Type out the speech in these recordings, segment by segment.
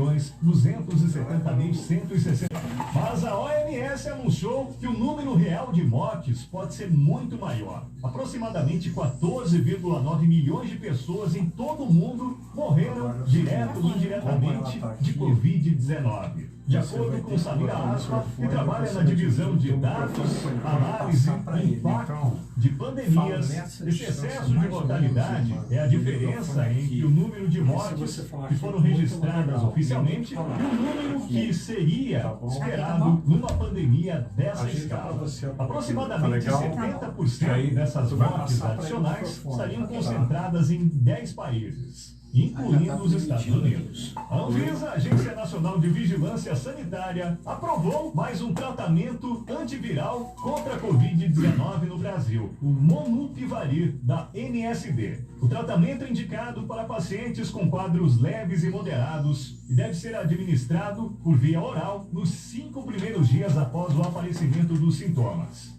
2.270.160. Mas a OMS anunciou que o número real de mortes pode ser muito maior. Aproximadamente 14,9 milhões de pessoas em todo o mundo morreram direto ou indiretamente de Covid-19. De acordo com Samira Asma, que trabalha na divisão de dados, análise e impacto de pandemias, esse excesso de mortalidade é a diferença entre o número de mortes que foram registradas oficialmente e o número que seria esperado numa pandemia dessa escala. Aproximadamente 70% dessas mortes adicionais estariam concentradas em 10 países, incluindo os Estados Unidos. A Anvisa, Agência Nacional de Vigilância Sanitária, aprovou mais um tratamento antiviral contra a Covid-19 no Brasil, o Molnupiravir, da MSD. O tratamento é indicado para pacientes com quadros leves e moderados e deve ser administrado por via oral nos 5 primeiros dias após o aparecimento dos sintomas.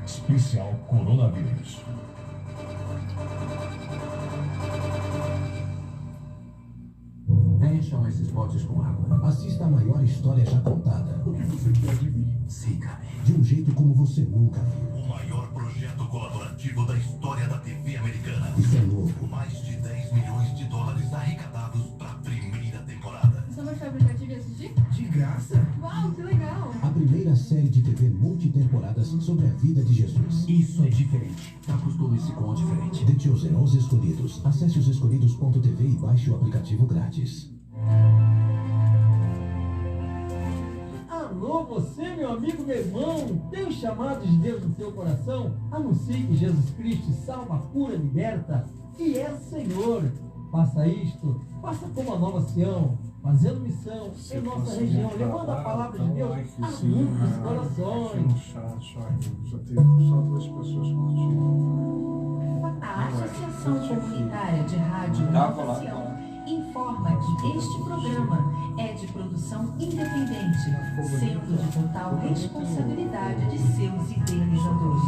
Especial Coronavírus. Encham esses potes com água. Assista a maior história já contada. O que você quer de mim? Siga-me. De um jeito como você nunca viu. O maior projeto colaborativo da história da TV americana. Isso é novo. Mais de 10 milhões de dólares arrecadados para a primeira temporada. Você baixou o aplicativo e assistir? De graça? Uau, que legal! A primeira série de TV multitemporadas sobre a vida de Jesus. Isso é diferente. Acostume-se com o diferente. The Chosen, Os Escolhidos. Acesse osescolhidos.tv e baixe o aplicativo grátis. Alô, você, meu amigo, meu irmão, tem um chamado de Deus no seu coração? Anuncie que Jesus Cristo salva, cura, liberta e é Senhor. Faça isto, faça como a Nova Sião, fazendo missão em nossa região, levando a palavra de Deus a muitos corações. Já teve só 2 pessoas curtindo. A Associação Comunitária de Rádio Nova Sião informa que este programa é de produção independente, sendo de total responsabilidade de seus idealizadores.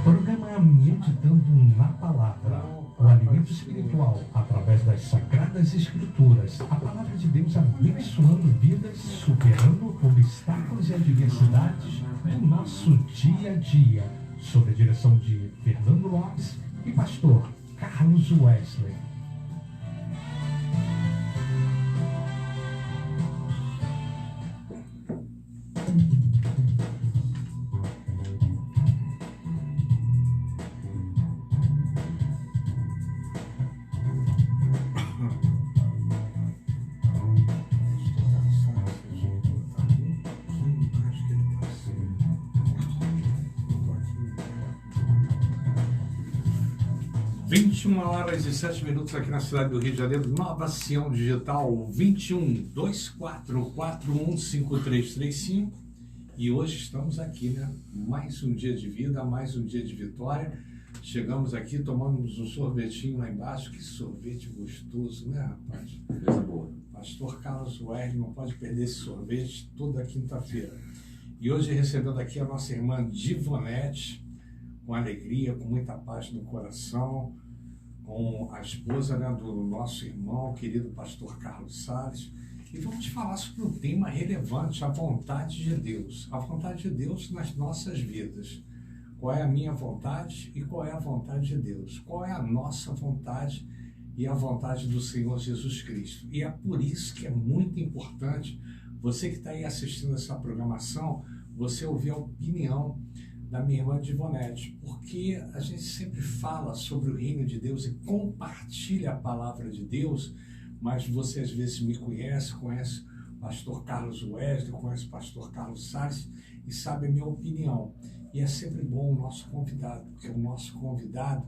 Programa Meditando na Palavra, o alimento espiritual através das Sagradas Escrituras, a Palavra de Deus abençoando vidas, superando obstáculos e adversidades do nosso dia a dia, sob a direção de Fernando Lopes e pastor Carlos Wesley. Horas e 7 minutos aqui na cidade do Rio de Janeiro, Nova Sião Digital 21-2441-5335. E hoje estamos aqui, né? Mais um dia de vida, mais um dia de vitória. Chegamos aqui, tomamos um sorvetinho lá embaixo. Que sorvete gostoso, né, rapaz? Coisa boa. Pastor Carlos Wesley não pode perder esse sorvete toda quinta-feira. E hoje recebendo aqui a nossa irmã Divonete, com alegria, com muita paz no coração, com a esposa, né, do nosso irmão, querido pastor Carlos Salles, e vamos falar sobre um tema relevante, a vontade de Deus. A vontade de Deus nas nossas vidas. Qual é a minha vontade e qual é a vontade de Deus? Qual é a nossa vontade e a vontade do Senhor Jesus Cristo? E é por isso que é muito importante, você que está aí assistindo essa programação, você ouvir a opinião da minha irmã Divonete, porque a gente sempre fala sobre o reino de Deus e compartilha a palavra de Deus, mas você às vezes me conhece o pastor Carlos Wesley, conhece o pastor Carlos Salles e sabe a minha opinião. E é sempre bom o nosso convidado, porque o nosso convidado,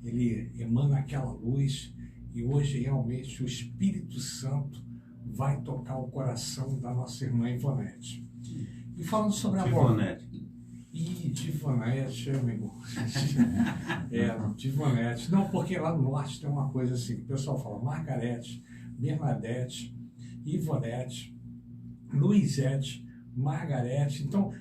ele emana aquela luz e hoje realmente o Espírito Santo vai tocar o coração da nossa irmã Ivonete. E falando sobre a vontade. Divonete, amigo. Divonete. Não, porque lá no norte tem uma coisa assim, que o pessoal fala Margarete, Bernadette, Ivonete, Luizete, Margarete. Então,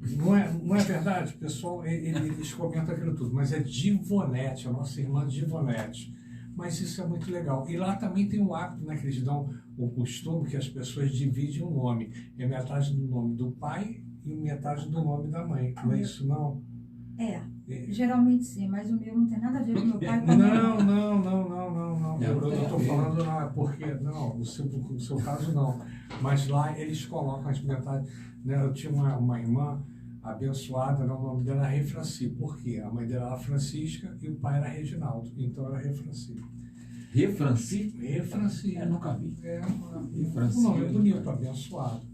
Não é verdade? Pessoal, eles comentam aquilo tudo, mas é Divonete, a nossa irmã Divonete. Mas isso é muito legal. E lá também tem o hábito, né, que eles dão o costume que as pessoas dividem o nome. É metade do nome do pai e metade do nome da mãe. Não é isso, não? Geralmente sim, mas o meu não tem nada a ver com o meu pai. Não. Eu estou falando porque, não, no seu caso não. Mas lá eles colocam as metades. Né? Eu tinha uma irmã abençoada, o nome dela era Refranci. Por quê? A mãe dela era Francisca e o pai era Reginaldo. Então era Refranci. Refranci? Refranci. Eu nunca vi. Refranci. O nome é bonito, abençoado.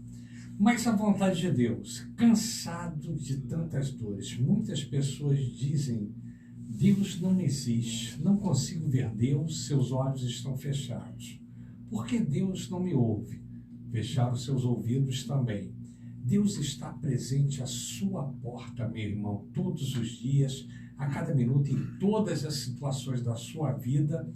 Mas a vontade de Deus, cansado de tantas dores, muitas pessoas dizem: Deus não existe, não consigo ver Deus, seus olhos estão fechados. Por que Deus não me ouve? Fecharam seus ouvidos também. Deus está presente à sua porta, meu irmão, todos os dias, a cada minuto, em todas as situações da sua vida,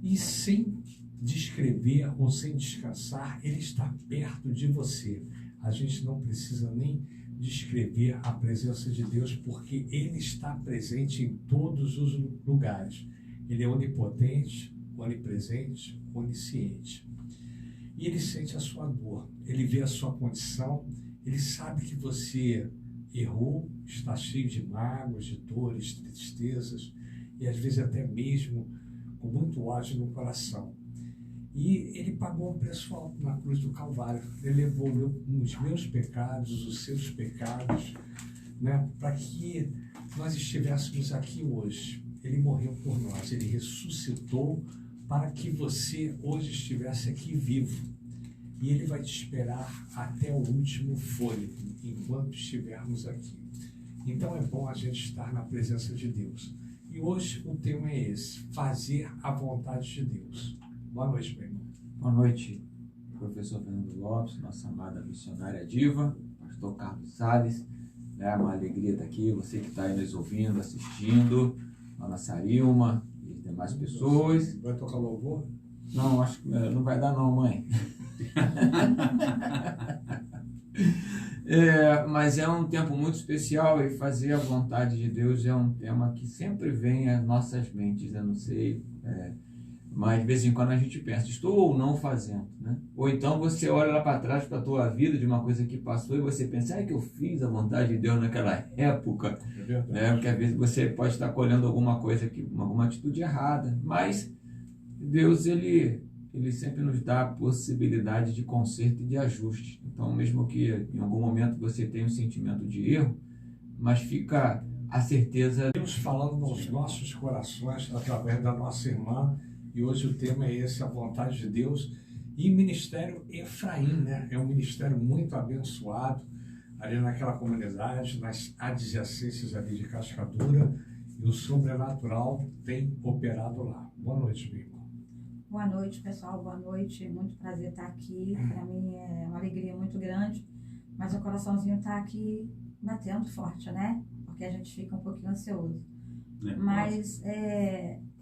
e sem descrever ou sem descansar, Ele está perto de você. A gente não precisa nem descrever a presença de Deus, porque Ele está presente em todos os lugares. Ele é onipotente, onipresente, onisciente. E Ele sente a sua dor, Ele vê a sua condição, Ele sabe que você errou, está cheio de mágoas, de dores, de tristezas, e às vezes até mesmo com muito ódio no coração. E Ele pagou um preço alto na cruz do Calvário. Ele levou os meus pecados, os seus pecados, né, para que nós estivéssemos aqui hoje. Ele morreu por nós, Ele ressuscitou para que você hoje estivesse aqui vivo. E Ele vai te esperar até o último fôlego, enquanto estivermos aqui. Então é bom a gente estar na presença de Deus. E hoje o tema é esse: fazer a vontade de Deus. Boa noite, meu irmão. Boa noite, professor Fernando Lopes, nossa amada missionária diva, pastor Carlos Salles. É uma alegria estar aqui, você que está aí nos ouvindo, assistindo, Ana Sarilma e as demais pessoas. Vai tocar louvor? Não, acho que não vai dar não, mãe. Mas é um tempo muito especial e fazer a vontade de Deus é um tema que sempre vem às nossas mentes, eu não sei... Mas de vez em quando a gente pensa, estou ou não fazendo, né? Ou então você olha lá para trás para a tua vida de uma coisa que passou e você pensa, que eu fiz a vontade de Deus naquela época, né? Porque às vezes você pode estar colhendo alguma coisa, alguma atitude errada, mas Deus, ele sempre nos dá a possibilidade de conserto e de ajuste. Então, mesmo que em algum momento você tenha um sentimento de erro, mas fica a certeza... Deus falando nos nossos corações através da nossa irmã. E hoje o tema é esse, a vontade de Deus. E Ministério Efraim, né? É um ministério muito abençoado ali naquela comunidade, nas adjacências ali de Cascadura. E o sobrenatural tem operado lá. Boa noite, meu irmão. Boa noite, pessoal. Boa noite. Muito prazer estar aqui. Para mim é uma alegria muito grande. Mas o coraçãozinho está aqui batendo forte, né? Porque a gente fica um pouquinho ansioso. Mas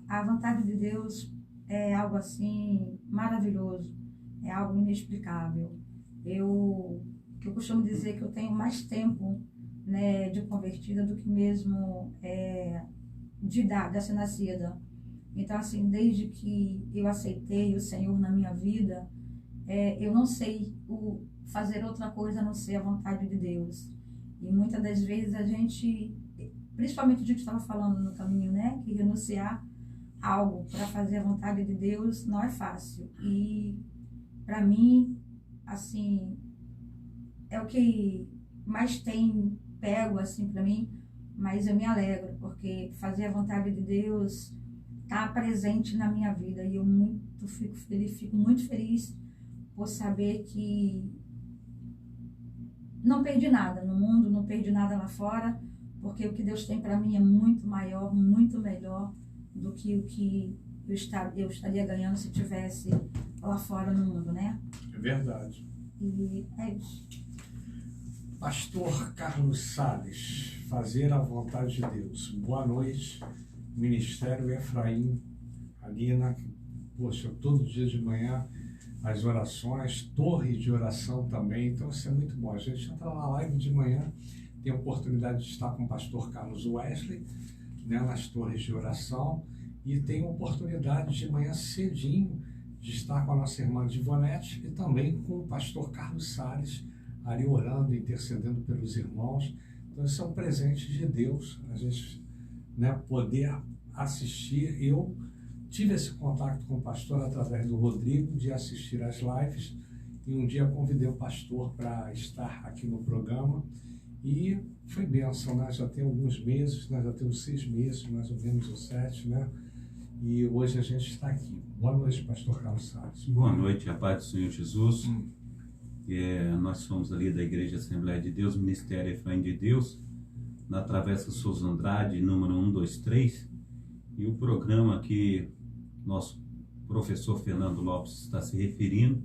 a vontade de Deus é algo assim maravilhoso, é algo inexplicável. Eu costumo dizer que eu tenho mais tempo, né, de convertida do que mesmo de ser nascida. Então, assim, desde que eu aceitei o Senhor na minha vida, eu não sei fazer outra coisa a não ser a vontade de Deus. E muitas das vezes a gente, principalmente a gente estava falando no caminho, né, que renunciar algo para fazer a vontade de Deus não é fácil. E para mim, assim, é o que mais tem pego assim para mim, mas eu me alegro porque fazer a vontade de Deus está presente na minha vida e eu fico muito feliz por saber que não perdi nada no mundo, não perdi nada lá fora, porque o que Deus tem para mim é muito maior, muito melhor do que o que eu estaria ganhando se tivesse lá fora no mundo, né? É verdade. E é isso. Pastor Carlos Salles, fazer a vontade de Deus. Boa noite, Ministério Efraim, ali poxa, todo dia de manhã, as orações, torre de oração também, então isso é muito bom. A gente entra na live de manhã, tenho a oportunidade de estar com o pastor Carlos Wesley, né, nas torres de oração, e tenho a oportunidade de manhã cedinho de estar com a nossa irmã Divonete e também com o pastor Carlos Salles, ali orando, intercedendo pelos irmãos. Então, são presentes de Deus, a gente, né, poder assistir. Eu tive esse contato com o pastor através do Rodrigo, de assistir às lives, e um dia convidei o pastor para estar aqui no programa, e foi bênção, né? Já tem alguns meses, né? Já temos 6 meses, mais ou menos, ou 7, né? E hoje a gente está aqui. Boa noite, pastor Carlos Salles. Boa noite, a paz do Senhor Jesus. Nós somos ali da Igreja Assembleia de Deus, Ministério Efraim de Deus, na Travessa Souza Andrade, número 123, e o programa que nosso professor Fernando Lopes está se referindo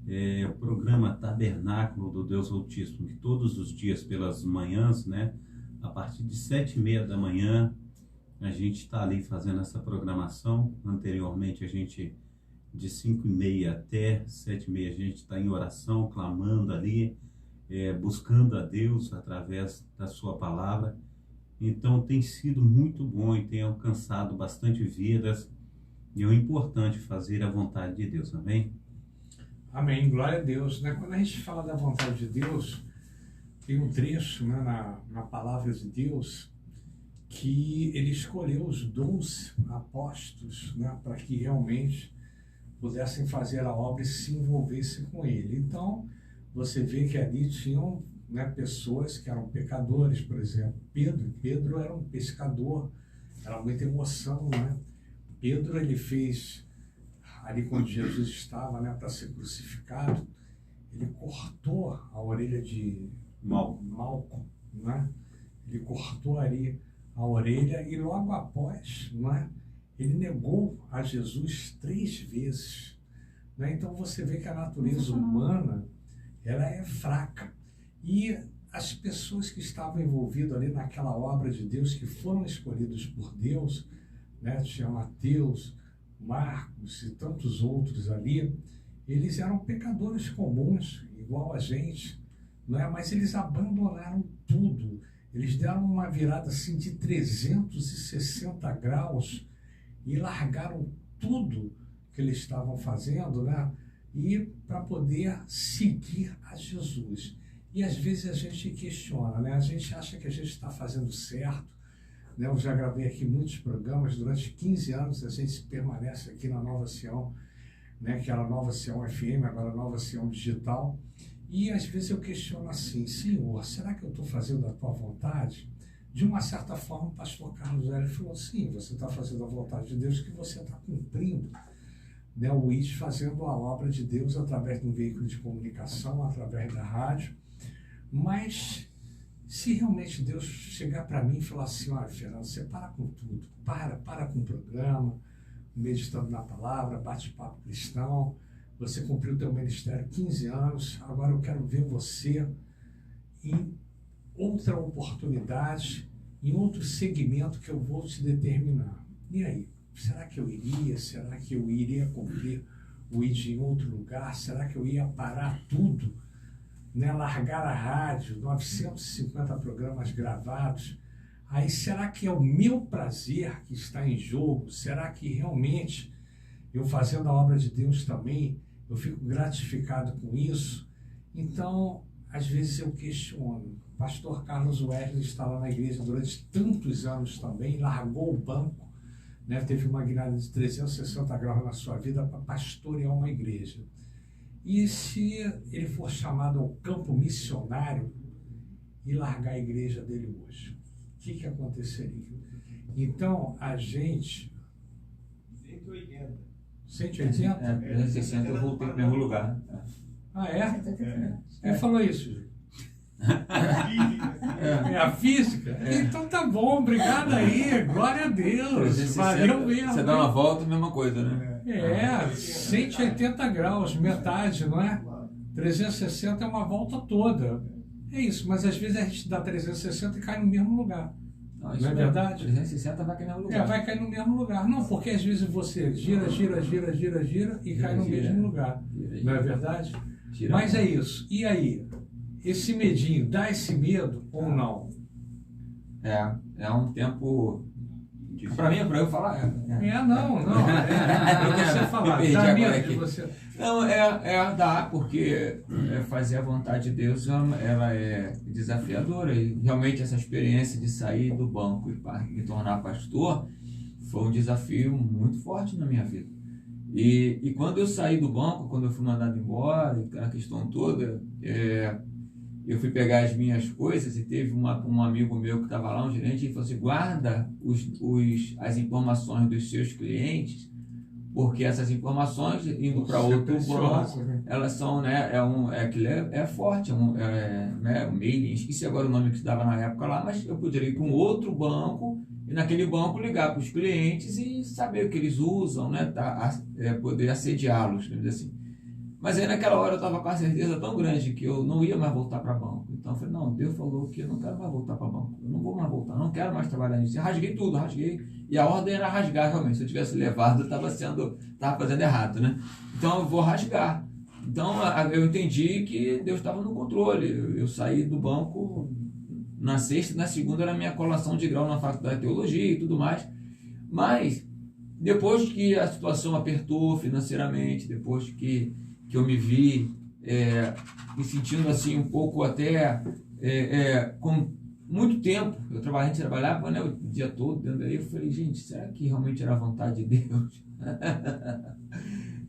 é o programa Tabernáculo do Deus Altíssimo, que todos os dias pelas manhãs, né, a partir de 7h30 da manhã, a gente está ali fazendo essa programação. Anteriormente, a gente, de 5h30 até 7h30, a gente está em oração, clamando ali, buscando a Deus através da sua palavra. Então, tem sido muito bom e tem alcançado bastante vidas, e é importante fazer a vontade de Deus, amém? Amém, glória a Deus, né? Quando a gente fala da vontade de Deus, tem um trecho, né, na palavra de Deus, que ele escolheu os 12 apóstolos, né, para que realmente pudessem fazer a obra e se envolvessem com ele. Então, você vê que ali tinham, né, pessoas que eram pecadores, por exemplo, Pedro era um pescador, era muita emoção, né? Pedro, ele fez, ali quando Jesus estava, né, para ser crucificado, ele cortou a orelha de Malco, né? Ele cortou ali a orelha e logo após, né, ele negou a Jesus 3 vezes. Né? Então você vê que a natureza humana, ela é fraca. E as pessoas que estavam envolvidas ali naquela obra de Deus, que foram escolhidos por Deus, né, tinha Mateus, Marcos e tantos outros ali, eles eram pecadores comuns, igual a gente, não é? Mas eles abandonaram tudo. Eles deram uma virada assim de 360 graus e largaram tudo que eles estavam fazendo, né? E para poder seguir a Jesus. E às vezes a gente questiona, né? A gente acha que a gente está fazendo certo, né? Eu já gravei aqui muitos programas, durante 15 anos a gente permanece aqui na Nova Sião, né? Que era a Nova Sião FM, agora a Nova Sião Digital. E às vezes eu questiono assim: Senhor, será que eu estou fazendo a tua vontade? De uma certa forma, o pastor Carlos Wesley falou: sim, você está fazendo a vontade de Deus, que você está cumprindo, né, o ID, fazendo a obra de Deus através de um veículo de comunicação, através da rádio. Mas se realmente Deus chegar para mim e falar assim: olha, Fernando, você para com tudo, para com o programa, meditando na palavra, bate-papo cristão, você cumpriu o teu ministério 15 anos, agora eu quero ver você em outra oportunidade, em outro segmento que eu vou te determinar. E aí? Será que eu iria? Será que eu iria cumprir o ID em outro lugar? Será que eu ia parar tudo? Né? Largar a rádio, 950 programas gravados. Aí será que é o meu prazer que está em jogo? Será que realmente eu fazendo a obra de Deus também, eu fico gratificado com isso? Então, às vezes eu questiono. O pastor Carlos Wesley está lá na igreja durante tantos anos também, largou o banco, né? Teve uma guinada de 360 graus na sua vida para pastorear uma igreja. E se ele for chamado ao campo missionário e largar a igreja dele hoje, o que aconteceria? Então, a gente... 180. 180? 360 eu voltei para o mesmo lugar. Ah, é? Quem falou isso? É a física? Então tá bom, obrigado aí, glória a Deus, valeu mesmo. Você dá uma volta, a mesma coisa, né? 180 graus, metade, não é? 360 é uma volta toda. É isso, mas às vezes a gente dá 360 e cai no mesmo lugar. Não é verdade? 360 vai cair no mesmo lugar. Vai cair no mesmo lugar. Não, porque às vezes você gira e cai no mesmo lugar. Não é verdade? Mas é isso. E aí? esse medinho, dá esse medo ou não? É um tempo... Para mim, para eu falar? Não. Para você falar. Dá medo de você... Não, dá, porque fazer a vontade de Deus, ela é desafiadora. E realmente essa experiência de sair do banco e me tornar pastor foi um desafio muito forte na minha vida. E quando eu saí do banco, quando eu fui mandado embora, aquela questão toda, eu fui pegar as minhas coisas e teve um amigo meu que estava lá, um gerente, e falou assim: guarda as informações dos seus clientes, porque essas informações, indo para outro banco, elas são, né, é forte, um mailing, esqueci agora o nome que se dava na época lá, mas eu poderia ir para um outro banco e naquele banco ligar para os clientes e saber o que eles usam, né, poder assediá-los, assim. Mas aí naquela hora eu estava com a certeza tão grande que eu não ia mais voltar para banco. Então eu falei: não, Deus falou que eu não quero mais voltar para banco. Eu não vou mais voltar, não quero mais trabalhar nisso. Eu rasguei tudo. E a ordem era rasgar realmente. Se eu tivesse levado, eu estava fazendo errado, né? Então eu vou rasgar. Então eu entendi que Deus estava no controle. Eu saí do banco na sexta e na segunda era a minha colação de grau na faculdade de teologia e tudo mais. Mas depois que a situação apertou financeiramente, depois que eu me vi me sentindo assim um pouco até com muito tempo, a gente trabalhava, né, o dia todo dentro daí, eu falei: gente, será que realmente era a vontade de Deus?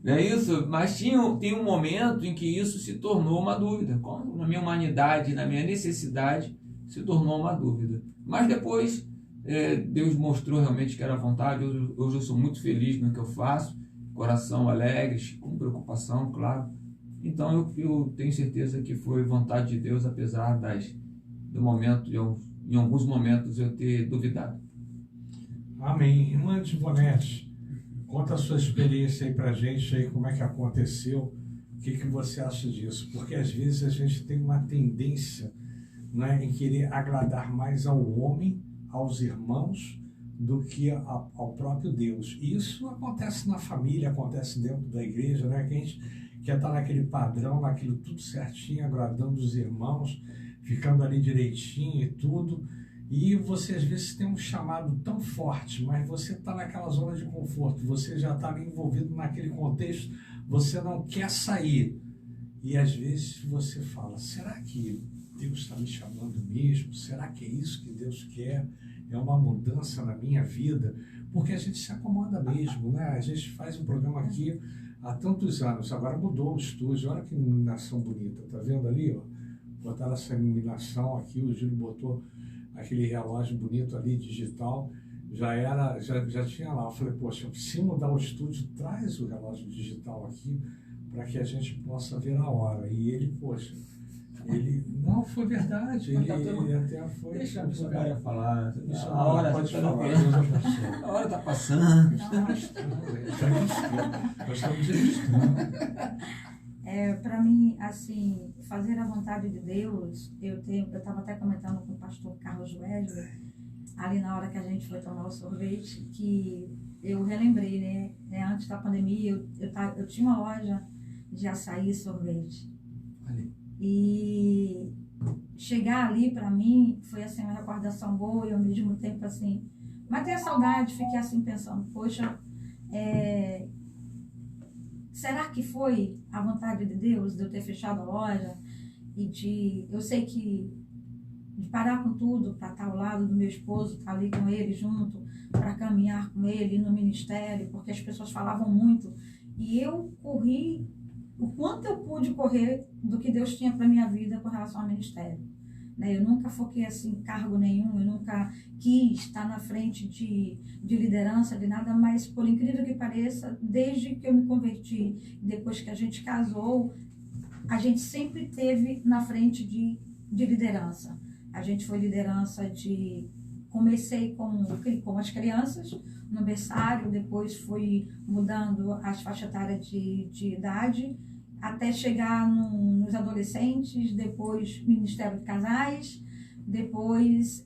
Não é isso? Mas tem um momento em que isso se tornou uma dúvida, como na minha humanidade, na minha necessidade, se tornou uma dúvida. Mas depois Deus mostrou realmente que era a vontade. Hoje eu sou muito feliz no que eu faço, coração alegre, com preocupação, claro. Então eu tenho certeza que foi vontade de Deus, apesar do momento, em alguns momentos eu ter duvidado. Amém. Irmã Divonete, conta a sua experiência aí pra gente, aí, como é que aconteceu, o que você acha disso? Porque às vezes a gente tem uma tendência, né, em querer agradar mais ao homem, aos irmãos, do que ao próprio Deus. E isso acontece na família, acontece dentro da igreja, né? Que a gente quer estar naquele padrão, naquilo tudo certinho, agradando os irmãos, ficando ali direitinho e tudo. E você às vezes tem um chamado tão forte, mas você está naquela zona de conforto, você já está ali envolvido naquele contexto, você não quer sair. E às vezes você fala: será que Deus está me chamando mesmo? Será que é isso que Deus quer? É uma mudança na minha vida? Porque a gente se acomoda mesmo, né? A gente faz um programa aqui há tantos anos, agora mudou o estúdio, olha que iluminação bonita, tá vendo ali, ó? Botaram essa iluminação aqui, o Júlio botou aquele relógio bonito ali, digital, já tinha lá. Eu falei: poxa, se mudar o estúdio, traz o relógio digital aqui para que a gente possa ver a hora. E ele, poxa, não, foi verdade. Ele até foi. Deixa a cara falar. A hora pode falar. A hora está passando. Nós estamos registrando. Para mim, assim, fazer a vontade de Deus, eu estava até comentando com o pastor Carlos Wesley, ali na hora que a gente foi tomar o sorvete, que eu relembrei, né? Antes da pandemia, eu tinha uma loja de açaí e sorvete. E chegar ali para mim foi assim uma recordação boa e ao mesmo tempo assim, matei a saudade, fiquei assim pensando: poxa, será que foi a vontade de Deus de eu ter fechado a loja e eu sei que de parar com tudo para estar ao lado do meu esposo, estar ali com ele junto, para caminhar com ele no ministério, porque as pessoas falavam muito e eu corri o quanto eu pude correr do que Deus tinha para minha vida com relação ao ministério. Né? Eu nunca foquei assim em cargo nenhum, eu nunca quis estar na frente de liderança, de nada, mas por incrível que pareça, desde que eu me converti, depois que a gente casou, a gente sempre teve na frente de liderança. A gente foi liderança comecei com as crianças, no berçário, depois fui mudando as faixas etárias de idade, até chegar nos adolescentes, depois Ministério de Casais, depois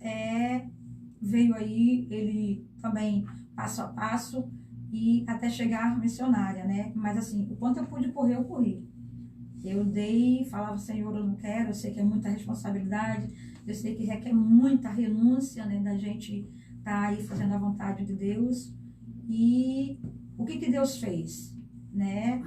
veio aí ele também passo a passo e até chegar missionária, né? Mas assim, o quanto eu pude correr, eu corri. Eu dei, falava, Senhor, eu não quero, eu sei que é muita responsabilidade, eu sei que requer muita renúncia, né, da gente estar aí fazendo a vontade de Deus. E o que Deus fez, né?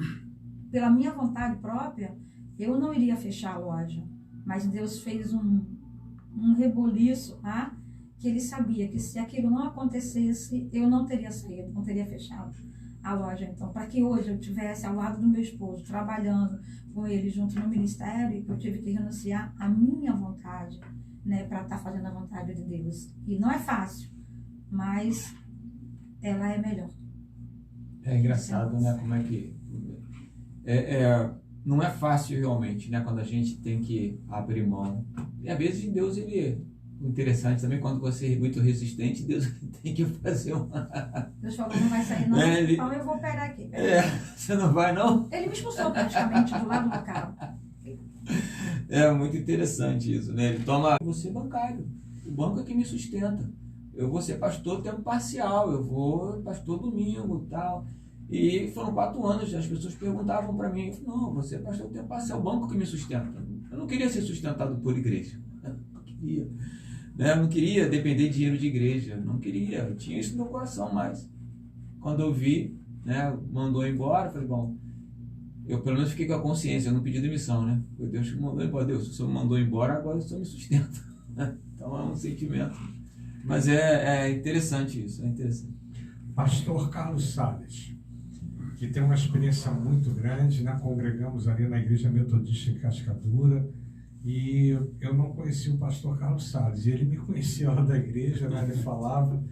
Pela minha vontade própria, eu não iria fechar a loja, mas Deus fez um reboliço, tá? Que Ele sabia que se aquilo não acontecesse, eu não teria saído, não teria fechado a loja. Então, para que hoje eu estivesse ao lado do meu esposo, trabalhando com ele junto no ministério, eu tive que renunciar à minha vontade, né, para estar fazendo a vontade de Deus. E não é fácil, mas ela é melhor. É engraçado, né? Como é que... não é fácil realmente, né? Quando a gente tem que abrir mão. E às vezes Deus, o interessante também, quando você é muito resistente, Deus tem que fazer uma... Deus falou, não vai sair não, então eu vou pegar aqui. Você não vai não? Ele me expulsou praticamente do lado do carro. É muito interessante isso, né? Ele toma... Eu vou ser bancário, o banco é que me sustenta. Eu vou ser pastor tempo parcial, eu vou pastor domingo e tal. E foram 4 anos, as pessoas perguntavam para mim, eu falei, não, você é pastor tempo parcial, o banco que me sustenta. Eu não queria ser sustentado por igreja, eu não queria. Né? Eu não queria depender de dinheiro de igreja, não queria, eu tinha isso no meu coração, mas quando eu vi, né, mandou embora, eu falei, bom, eu pelo menos fiquei com a consciência, eu não pedi demissão, né? Foi Deus que mandou embora, Deus, se o Senhor mandou embora, agora o Senhor me sustenta. Então é um sentimento. Mas é interessante isso, é interessante. Pastor Carlos Salles, que tem uma experiência muito grande, né? Congregamos ali na Igreja Metodista em Cascadura, e eu não conhecia o pastor Carlos Salles, e ele me conhecia lá da igreja, né? Ele falava,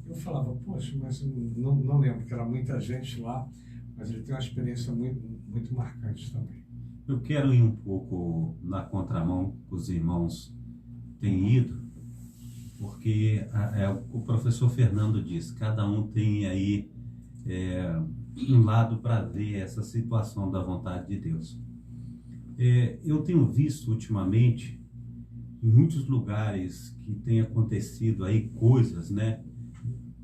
eu falava, poxa, mas não lembro, porque era muita gente lá, mas ele tem uma experiência muito marcante também. Eu quero ir um pouco na contramão que os irmãos têm ido, porque o professor Fernando diz, cada um tem aí um lado para ver essa situação da vontade de Deus. Eu tenho visto ultimamente, em muitos lugares que tem acontecido aí coisas, né,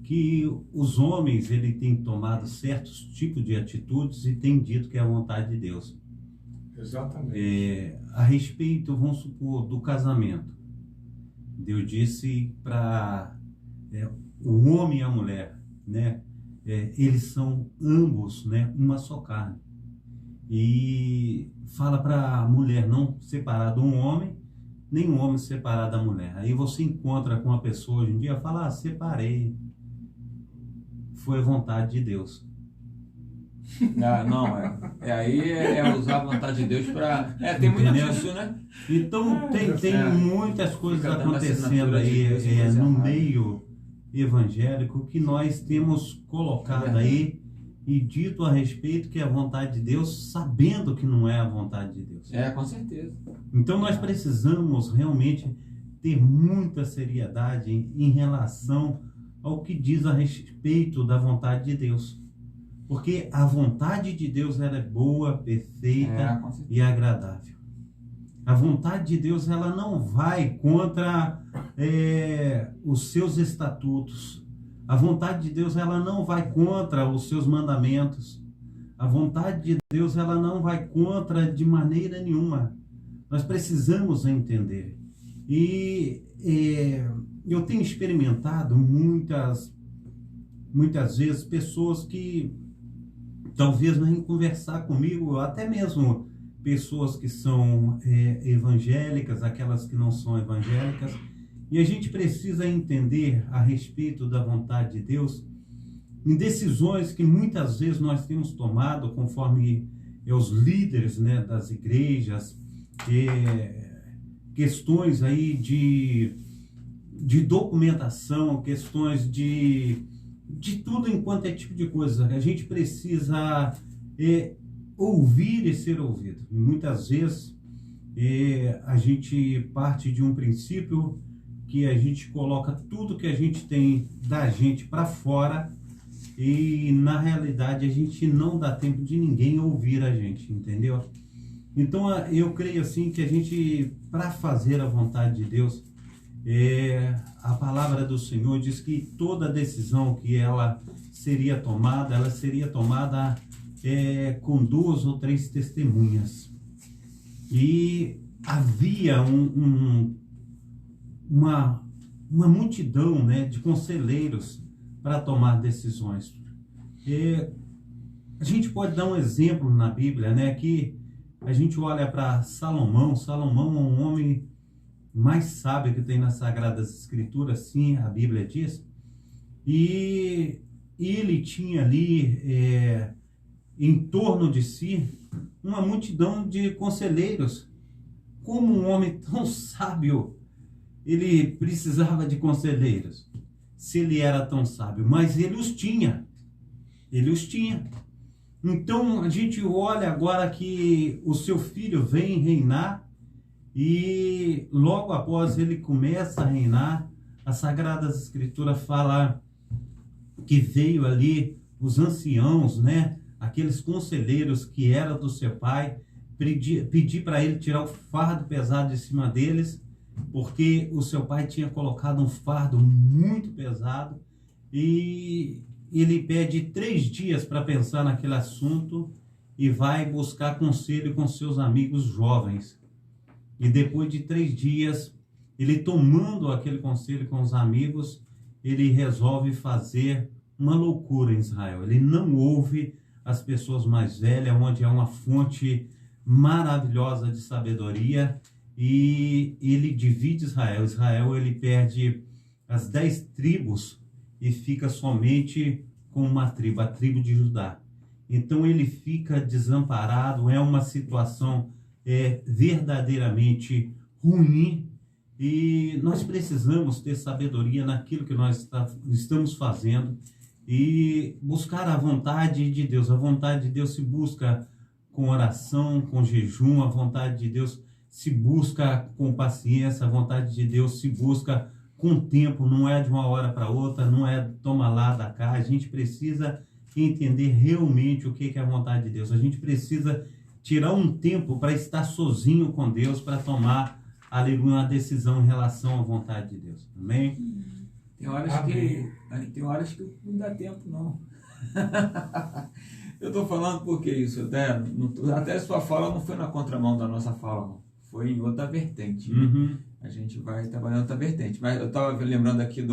que os homens ele têm tomado certos tipos de atitudes e têm dito que é a vontade de Deus. Exatamente. A respeito, vamos supor, do casamento. Deus disse para o homem e a mulher, né? Eles são ambos, né, uma só carne. E fala para a mulher não separar do homem, nem o homem separar da mulher. Aí você encontra com uma pessoa hoje em dia, fala, separei. Foi a vontade de Deus. Não, aí é usar a vontade de Deus para... tem muito disso, né? Então tem muitas coisas acontecendo aí no meio evangélico que nós temos colocado aí e dito a respeito que é a vontade de Deus, sabendo que não é a vontade de Deus. Com certeza. Então nós precisamos realmente ter muita seriedade em relação ao que diz a respeito da vontade de Deus. Porque a vontade de Deus ela é boa, perfeita e agradável. A vontade de Deus ela não vai contra os seus estatutos. A vontade de Deus ela não vai contra os seus mandamentos. A vontade de Deus ela não vai contra de maneira nenhuma. Nós precisamos entender. E eu tenho experimentado muitas vezes pessoas que talvez venham conversar comigo, até mesmo pessoas que são evangélicas, aquelas que não são evangélicas, e a gente precisa entender a respeito da vontade de Deus em decisões que muitas vezes nós temos tomado conforme os líderes, né, das igrejas, questões aí de documentação, questões de tudo enquanto é tipo de coisa. A gente precisa ouvir e ser ouvido. E muitas vezes a gente parte de um princípio que a gente coloca tudo que a gente tem da gente para fora e na realidade a gente não dá tempo de ninguém ouvir a gente, entendeu? Então eu creio assim que a gente, para fazer a vontade de Deus, a palavra do Senhor diz que toda decisão que ela seria tomada com 2 ou 3 testemunhas. E havia uma multidão, né, de conselheiros para tomar decisões. E a gente pode dar um exemplo na Bíblia, né, que a gente olha para Salomão. Salomão é um homem mais sábio que tem nas Sagradas Escrituras, sim, a Bíblia diz. E ele tinha ali em torno de si uma multidão de conselheiros. Como um homem tão sábio, ele precisava de conselheiros, se ele era tão sábio, mas ele os tinha. Então a gente olha agora que o seu filho vem reinar, e logo após ele começa a reinar, as Sagradas Escrituras fala que veio ali os anciãos, né, aqueles conselheiros que eram do seu pai, pedir para ele tirar o fardo pesado de cima deles, porque o seu pai tinha colocado um fardo muito pesado, e ele pede 3 dias para pensar naquele assunto e vai buscar conselho com seus amigos jovens. E depois de 3 dias, ele tomando aquele conselho com os amigos, ele resolve fazer uma loucura em Israel. Ele não ouve as pessoas mais velhas, onde é uma fonte maravilhosa de sabedoria, e ele divide Israel. Israel, ele perde as 10 tribos e fica somente com uma tribo, a tribo de Judá. Então ele fica desamparado, é uma situação verdadeiramente ruim, e nós precisamos ter sabedoria naquilo que nós estamos fazendo e buscar a vontade de Deus. A vontade de Deus se busca com oração, com jejum, a vontade de Deus se busca com paciência, a vontade de Deus se busca com tempo, não é de uma hora para outra, não é toma lá da cá. A gente precisa entender realmente o que é a vontade de Deus. A gente precisa tirar um tempo para estar sozinho com Deus, para tomar, aleluia, uma decisão em relação à vontade de Deus. Amém? Tem horas que não dá tempo, não. Eu estou falando porque isso, até sua fala não foi na contramão da nossa fala, não. Foi em outra vertente. Uhum. A gente vai trabalhando em outra vertente. Mas eu estava lembrando aqui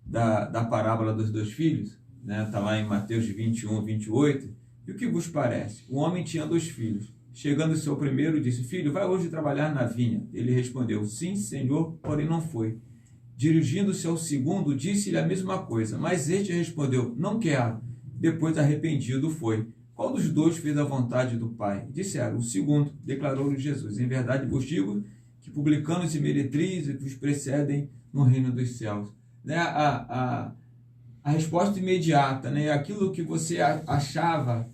da parábola dos 2 filhos, né? Está lá em Mateus 21, 28. E o que vos parece? O homem tinha 2 filhos. Chegando o seu primeiro, disse: filho, vai hoje trabalhar na vinha. Ele respondeu: sim, senhor, porém não foi. Dirigindo-se ao segundo, disse-lhe a mesma coisa. Mas este respondeu: não quero. Depois, arrependido, foi. Qual dos 2 fez a vontade do Pai? Disseram: o segundo. Declarou-lhe Jesus: em verdade vos digo que publicanos e meretrizes vos precedem no reino dos céus. Né? A resposta imediata, né? Aquilo que você achava,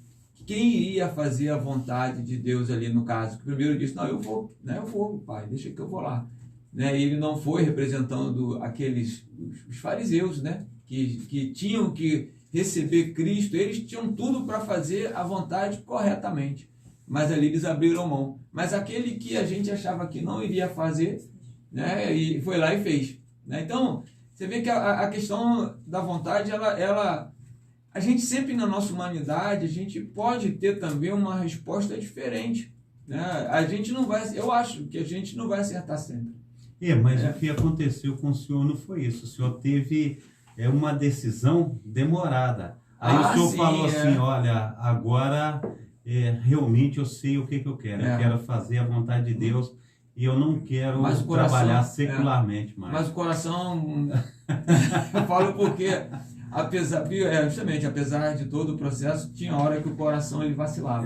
quem iria fazer a vontade de Deus ali no caso? Que primeiro disse: não, eu vou, né? Eu vou, Pai, deixa que eu vou lá. Né? E ele não foi, representando os fariseus, né? Que tinham que receber Cristo. Eles tinham tudo para fazer a vontade corretamente, mas ali eles abriram mão. Mas aquele que a gente achava que não iria fazer, né? E foi lá e fez. Né? Então, você vê que a questão da vontade, a gente sempre na nossa humanidade, a gente pode ter também uma resposta diferente. Né? A gente não vai, eu acho que a gente não vai acertar sempre. Mas o que aconteceu com o senhor não foi isso. O senhor teve uma decisão demorada. Aí o senhor falou assim: olha, agora realmente eu sei o que eu quero. Eu quero fazer a vontade de Deus e eu não quero trabalhar secularmente mais. Mas o coração... eu falo porque, apesar de todo o processo, tinha hora que o coração ele vacilava.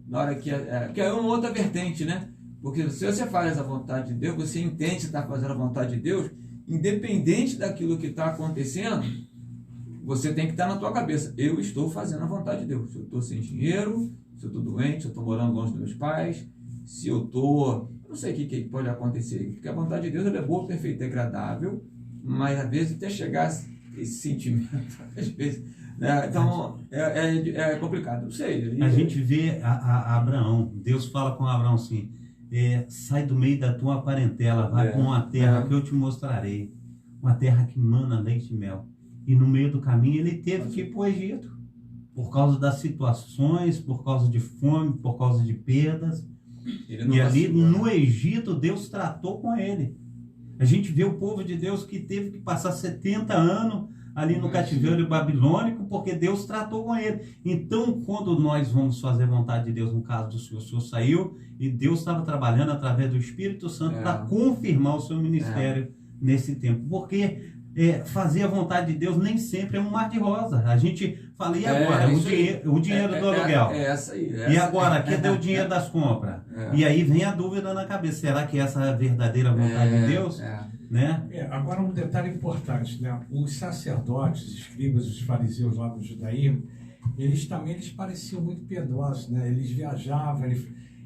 Na hora que é uma outra vertente, né? Porque se você faz a vontade de Deus, você entende que está fazendo a vontade de Deus, independente daquilo que está acontecendo, você tem que estar na tua cabeça: eu estou fazendo a vontade de Deus. Se eu estou sem dinheiro, se eu estou doente, se eu estou morando longe dos meus pais, se eu estou... Eu não sei o que pode acontecer, porque a vontade de Deus ela é boa, perfeita e agradável, mas às vezes até chegar esse sentimento, às vezes... Então, é complicado. Não sei. A gente vê a Abraão. Deus fala com Abraão assim: sai do meio da tua parentela, vai para uma terra que eu te mostrarei, uma terra que mana leite e mel. E no meio do caminho ele teve que ir para o Egito, por causa das situações, por causa de fome, por causa de perdas. E ali no Egito, Deus tratou com ele. A gente vê o povo de Deus que teve que passar 70 anos ali no cativeiro babilônico, porque Deus tratou com ele. Então, quando nós vamos fazer a vontade de Deus, no caso do Senhor, o Senhor saiu e Deus estava trabalhando através do Espírito Santo para confirmar o seu ministério nesse tempo. Porque fazer a vontade de Deus nem sempre é um mar de rosa. A gente fala, e agora? O dinheiro do aluguel. Essa aí. E agora? Cadê o dinheiro das compras? E aí vem a dúvida na cabeça. Será que essa é a verdadeira vontade de Deus? Né? Agora um detalhe importante, né? Os sacerdotes, os escribas, os fariseus lá do judaísmo, eles pareciam muito piedosos, né? Eles viajavam,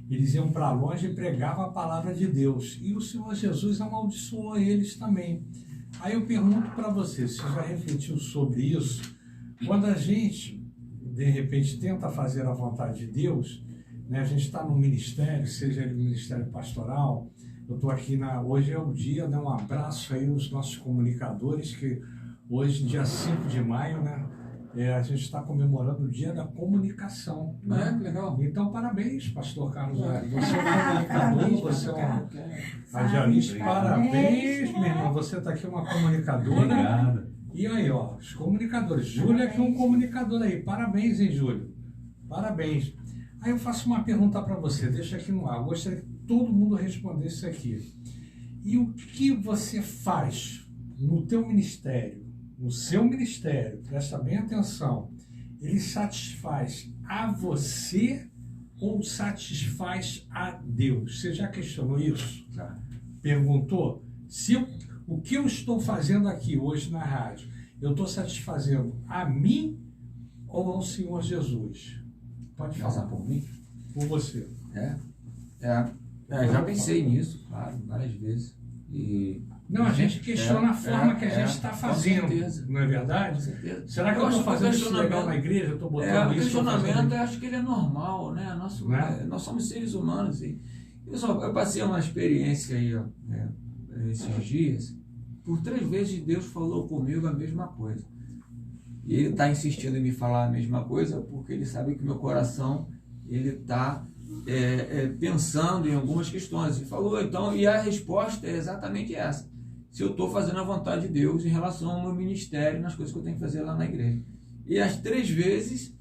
eles iam para longe e pregavam a palavra de Deus. E o Senhor Jesus amaldiçoou eles também. Aí eu pergunto para você já refletiu sobre isso? Quando a gente, de repente, tenta fazer a vontade de Deus, né? A gente está no ministério, seja ele ministério pastoral. Eu estou aqui, hoje é o dia, né? Um abraço aí aos nossos comunicadores, que hoje, dia 5 de maio, né? A gente está comemorando o dia da comunicação. Né? Que legal. Então, parabéns, pastor Carlos. Você é um comunicador, você é um radialista. Parabéns, meu irmão. Você está aqui uma comunicadora. Obrigado. E aí, ó, os comunicadores. Júlio aqui é um comunicador aí. Parabéns, hein, Júlio? Parabéns. Aí eu faço uma pergunta para você, deixa aqui no ar. Eu gostaria que todo mundo respondesse aqui. E o que você faz no teu ministério, no seu ministério, presta bem atenção, ele satisfaz a você ou satisfaz a Deus? Você já questionou isso? Já. Perguntou? O que eu estou fazendo aqui hoje na rádio, eu estou satisfazendo a mim ou ao Senhor Jesus? Pode falar. Por mim? Por você. Já pensei nisso, claro, várias vezes. Não, a gente questiona a forma que a gente está fazendo, não é verdade? Com certeza. Será que eu estou fazendo isso legal na igreja? Eu estou botando o isso? questionamento, eu acho que ele é normal, né? Nós somos seres humanos. Eu passei uma experiência aí, esses dias, por 3 vezes Deus falou comigo a mesma coisa. E Ele está insistindo em me falar a mesma coisa, porque Ele sabe que meu coração, ele está pensando em algumas questões. Ele falou, então, e a resposta é exatamente essa. Se eu estou fazendo a vontade de Deus em relação ao meu ministério, nas coisas que eu tenho que fazer lá na igreja. E as 3 vezes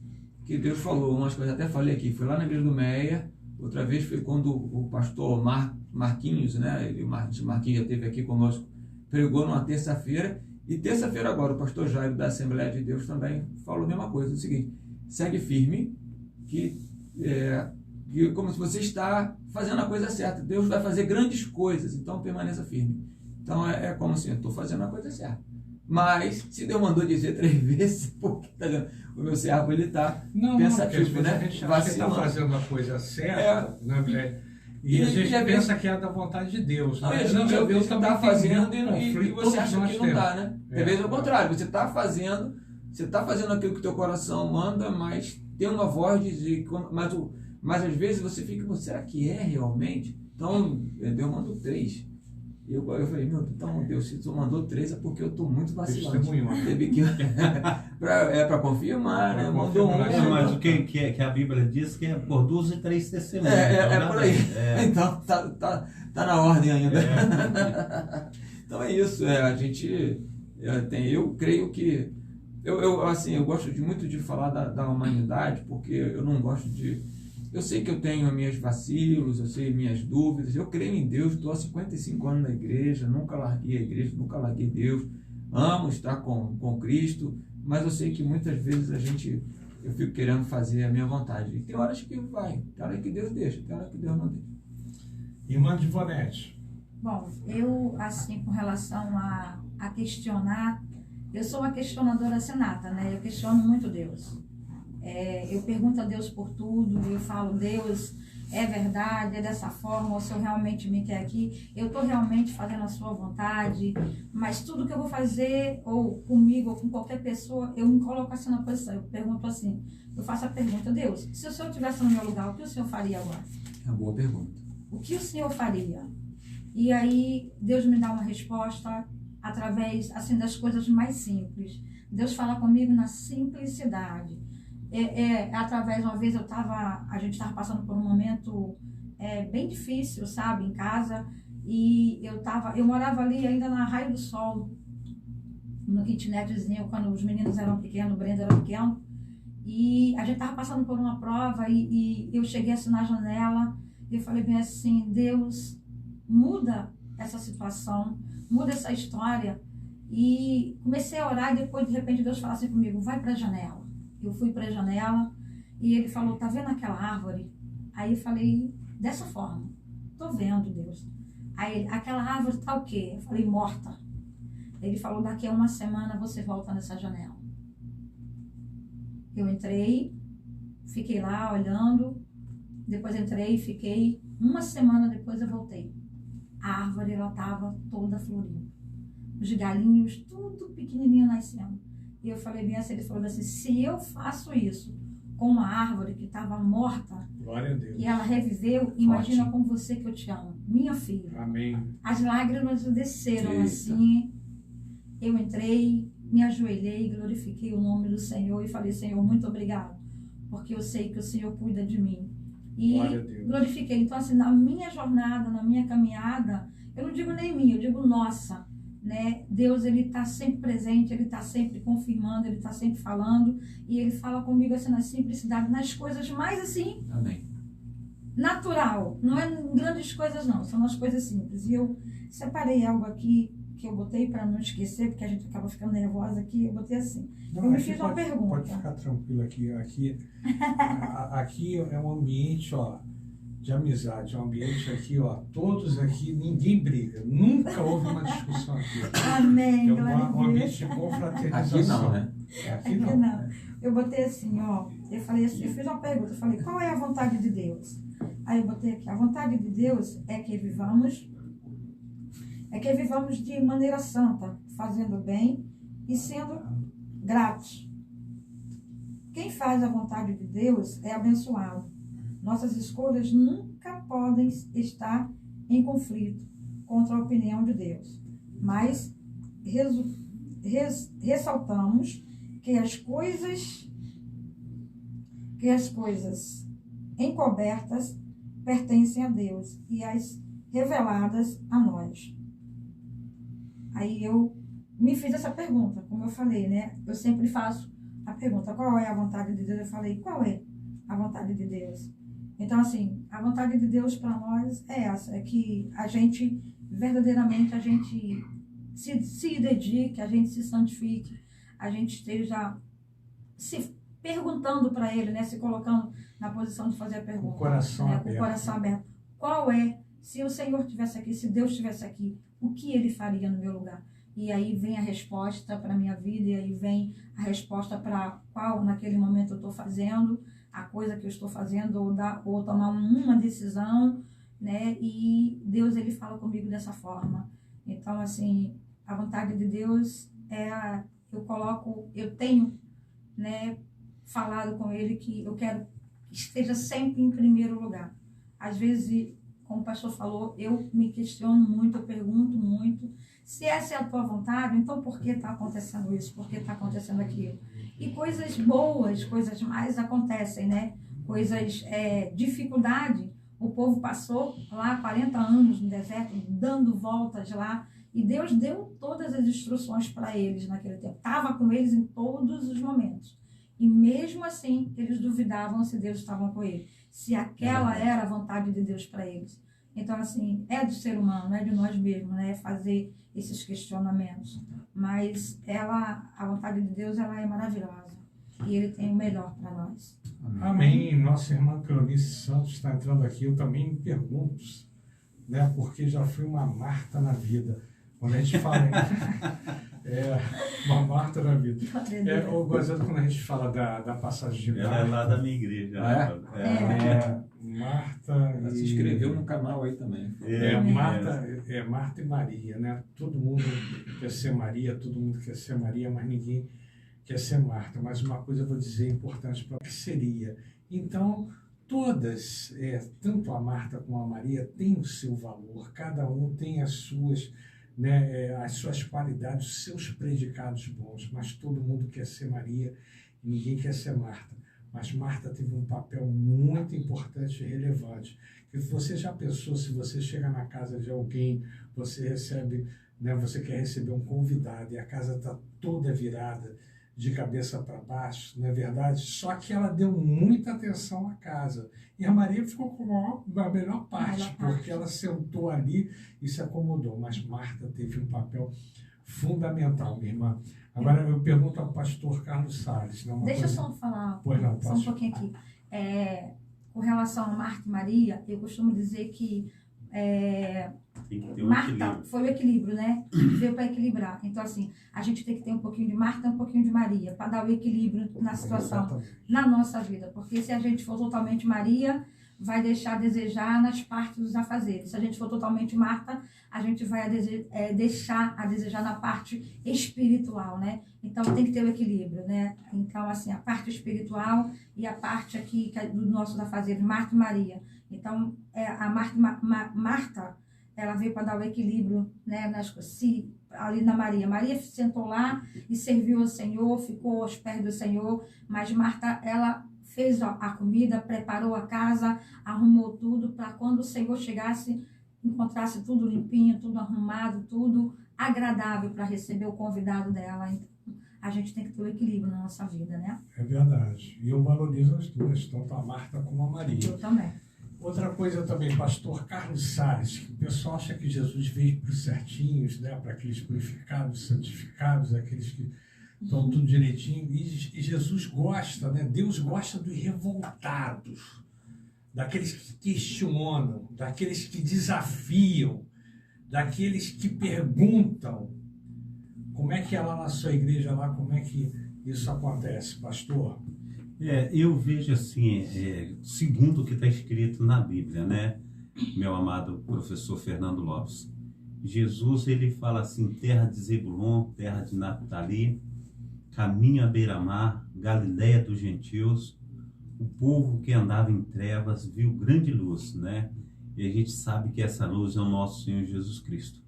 que Deus falou, umas coisas até falei aqui, foi lá na igreja do Meia, outra vez foi quando o pastor Marquinhos, né, Marquinhos já esteve aqui conosco, pregou numa terça-feira, e terça-feira agora o pastor Jairo da Assembleia de Deus também falou a mesma coisa, o seguinte, segue firme, que como se você está fazendo a coisa certa, Deus vai fazer grandes coisas, então permaneça firme. Então é como assim, eu estou fazendo a coisa certa. Mas, se Deus mandou dizer 3 vezes, porque o meu servo ele está pensativo, né? A gente acha que está fazendo a coisa certa, né? E a gente pensa que é da vontade de Deus. Não, a gente já vê o que está fazendo e você acha que não está, né? Às vezes é o contrário, você está fazendo aquilo que o teu coração manda, mas tem uma voz de dizer, mas às vezes você fica, será que é realmente? Então, Deus mandou 3. Eu falei, então Deus, se tu mandou 3 é porque eu estou muito vacilante. Teve que para confirmar, né? Mandou 1. Mas o que a Bíblia diz que é por 2 e 3 testemunhos. Por aí. Então tá na ordem ainda. Então é isso. A gente eu creio que eu gosto muito de falar da humanidade, porque eu não gosto de. Eu sei que eu tenho minhas vacilos, eu sei minhas dúvidas, eu creio em Deus, estou há 55 anos na igreja, nunca larguei a igreja, nunca larguei Deus, amo estar com Cristo, mas eu sei que muitas vezes eu fico querendo fazer a minha vontade. E tem horas que vai, tem horas que Deus deixa, tem horas que Deus não deixa. Irmã Divonete. Bom, eu, assim, com relação a questionar, eu sou uma questionadora senata, né? Eu questiono muito Deus. Eu pergunto a Deus por tudo, eu falo, Deus, é verdade, é dessa forma, ou se eu realmente me quer aqui, eu estou realmente fazendo a sua vontade, mas tudo que eu vou fazer, ou comigo, ou com qualquer pessoa, eu me coloco assim na posição, eu pergunto assim, eu faço a pergunta, Deus, se o Senhor estivesse no meu lugar, o que o Senhor faria agora? É uma boa pergunta. O que o Senhor faria? E aí, Deus me dá uma resposta através, assim, das coisas mais simples. Deus fala comigo na simplicidade. Através, uma vez a gente estava passando por um momento bem difícil, sabe, em casa. E eu morava ali ainda na Raio do Sol, no kitnetzinho, quando os meninos eram pequenos, o Brenda era pequeno. E a gente estava passando por uma prova e eu cheguei assim na janela e eu falei bem assim, Deus, muda essa situação, muda essa história. E comecei a orar e depois, de repente, Deus falou assim comigo, vai para a janela. Eu fui para a janela e ele falou, tá vendo aquela árvore? Aí eu falei, dessa forma, tô vendo, Deus. Aí ele, aquela árvore tá o quê? Eu falei, morta. Ele falou, daqui a uma semana você volta nessa janela. Eu entrei, fiquei lá olhando, depois entrei, fiquei, uma semana depois eu voltei. A árvore, ela estava toda florida. Os galinhos, tudo pequenininho nascendo. E eu falei bem assim, ele falou assim, se eu faço isso com uma árvore que estava morta, glória a Deus, e ela reviveu, imagina com você que eu te amo, minha filha. Amém. As lágrimas desceram. Eita. Assim, eu entrei, me ajoelhei, glorifiquei o nome do Senhor e falei, Senhor, muito obrigado, porque eu sei que o Senhor cuida de mim. E glorifiquei. Então, assim, na minha jornada, na minha caminhada, eu não digo nem minha, eu digo nossa, né? Deus, ele está sempre presente, ele está sempre confirmando, ele está sempre falando, e ele fala comigo assim na simplicidade, nas coisas mais assim, Amém. natural, não é grandes coisas não, são as coisas simples. E eu separei algo aqui que eu botei para não esquecer, porque a gente acaba ficando nervosa aqui, eu botei assim. Não, eu me fiz uma pergunta. Pode ficar tranquilo aqui. Aqui é um ambiente, ó, de amizade, um ambiente aqui, ó, todos aqui, ninguém briga, nunca houve uma discussão aqui. Amém, é glória um ambiente de confraternização. Aqui não, né? Aqui não. Eu botei assim, ó, eu falei assim, eu fiz uma pergunta, eu falei, qual é a vontade de Deus? Aí eu botei aqui, a vontade de Deus é que vivamos de maneira santa, fazendo bem e sendo gratos. Quem faz a vontade de Deus é abençoado. Nossas escolhas nunca podem estar em conflito contra a opinião de Deus. Mas ressaltamos que as coisas encobertas pertencem a Deus e as reveladas a nós. Aí eu me fiz essa pergunta, como eu falei, né? Eu sempre faço a pergunta, qual é a vontade de Deus? Eu falei, qual é a vontade de Deus? Então, assim, a vontade de Deus para nós é essa, é que a gente, verdadeiramente, a gente se dedique, a gente se santifique, a gente esteja se perguntando para Ele, né? Se colocando na posição de fazer a pergunta. Com o coração aberto. Com o coração aberto. Qual é, se o Senhor estivesse aqui, se Deus estivesse aqui, o que Ele faria no meu lugar? E aí vem a resposta para a minha vida, e aí vem a resposta para qual naquele momento eu estou fazendo, a coisa que eu estou fazendo, ou tomar uma decisão, né? E Deus, ele fala comigo dessa forma. Então, assim, a vontade de Deus é, eu tenho, né, falado com Ele que eu quero que esteja sempre em primeiro lugar. Às vezes, como o pastor falou, eu me questiono muito, eu pergunto muito, se essa é a tua vontade, então por que está acontecendo isso? Por que está acontecendo aquilo? E coisas boas, coisas mais acontecem, né? Coisas, dificuldade. O povo passou lá 40 anos no deserto, dando voltas lá, e Deus deu todas as instruções para eles naquele tempo. Estava com eles em todos os momentos. E mesmo assim, eles duvidavam se Deus estava com eles, se aquela era a vontade de Deus para eles. Então, assim, é do ser humano, é de nós mesmos, né? Fazer esses questionamentos. Mas a vontade de Deus, ela é maravilhosa. E Ele tem o melhor para nós. Amém. Nossa irmã Cleonice Santos está entrando aqui. Eu também me pergunto, né? Porque já fui uma Marta na vida. Quando a gente fala uma Marta na vida. Eu gosto quando a gente fala da passagem de Marta. Ela é lá da minha igreja. Marta. Ela se inscreveu no canal aí também. Marta e Maria, né? Todo mundo quer ser Maria, todo mundo quer ser Maria, mas ninguém quer ser Marta. Mas uma coisa eu vou dizer importante para a parceria. Então, todas, tanto a Marta como a Maria, têm o seu valor. Cada um tem as suas, né, as suas qualidades, os seus predicados bons. Mas todo mundo quer ser Maria e ninguém quer ser Marta. mas Marta teve um papel muito importante e relevante. Que você já pensou, se você chega na casa de alguém, você recebe, né, você quer receber um convidado e a casa está toda virada de cabeça para baixo, não é verdade? Só que ela deu muita atenção à casa. E a Maria ficou com a melhor parte, porque ela sentou ali e se acomodou. Mas Marta teve um papel fundamental, minha irmã. Agora eu pergunto ao pastor Carlos Salles. Né, deixa eu só falar só um pouquinho aqui. Com relação a Marta e Maria, eu costumo dizer que Marta foi o equilíbrio, né? Veio para equilibrar. Então, assim, a gente tem que ter um pouquinho de Marta e um pouquinho de Maria, para dar o equilíbrio na situação, na nossa vida. Porque se a gente for totalmente Maria, vai deixar a desejar nas partes dos afazeres. Se a gente for totalmente Marta, a gente vai deixar a desejar na parte espiritual, né? Então, tem que ter o equilíbrio, né? Então, assim, a parte espiritual e a parte aqui dos nossos afazeres, Marta e Maria. Então, a Marta, ela veio para dar o equilíbrio, né, ali na Maria. Maria sentou lá e serviu ao Senhor, ficou aos pés do Senhor, mas Marta, ela fez a comida, preparou a casa, arrumou tudo para quando o Senhor chegasse, encontrasse tudo limpinho, tudo arrumado, tudo agradável para receber o convidado dela. Então, a gente tem que ter o equilíbrio na nossa vida, né? É verdade. E eu valorizo as duas, tanto a Marta como a Maria. Eu também. Outra coisa também, pastor Carlos Salles, que o pessoal acha que Jesus veio para os certinhos, né, para aqueles purificados, santificados, aqueles que estão tudo direitinho. E Jesus gosta, né? Deus gosta dos revoltados, daqueles que questionam, daqueles que desafiam, daqueles que perguntam. Como é que é lá na sua igreja, lá, como é que isso acontece, pastor? Eu vejo assim, segundo o que está escrito na Bíblia, né, meu amado professor Fernando Lopes. Jesus, ele fala assim, terra de Zebulon, terra de Naphtali, caminho à beira-mar, Galileia dos gentios, o povo que andava em trevas viu grande luz, né? E a gente sabe que essa luz é o nosso Senhor Jesus Cristo.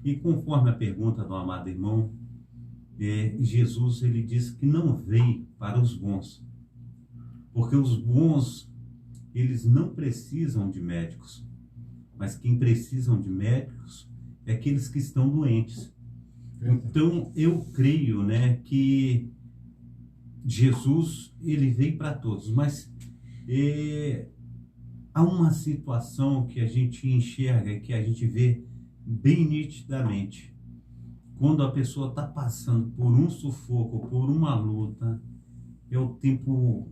E conforme a pergunta do amado irmão, Jesus, ele diz que não veio para os bons, porque os bons, eles não precisam de médicos, mas quem precisam de médicos é aqueles que estão doentes. Então, eu creio, né, que Jesus, ele veio para todos, mas há uma situação que a gente enxerga, que a gente vê bem nitidamente. Quando a pessoa está passando por um sufoco, por uma luta, é o tempo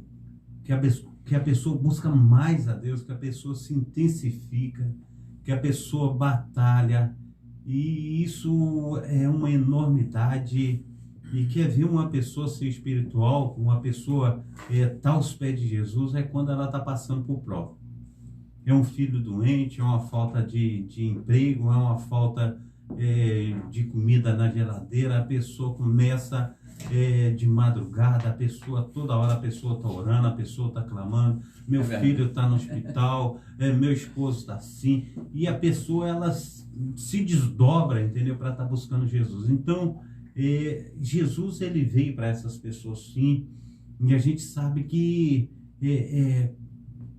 que a pessoa busca mais a Deus, que a pessoa se intensifica, que a pessoa batalha, e isso é uma enormidade. E quer ver uma pessoa ser espiritual, uma pessoa estar aos pés de Jesus, é quando ela está passando por prova. É um filho doente, é uma falta de emprego, é uma falta de comida na geladeira, a pessoa começa de madrugada, a pessoa, toda hora a pessoa está orando, a pessoa está clamando, meu filho está no hospital, meu esposo está assim, e a pessoa, ela se desdobra, entendeu, para estar buscando Jesus. Então, Jesus, ele veio para essas pessoas sim, e a gente sabe que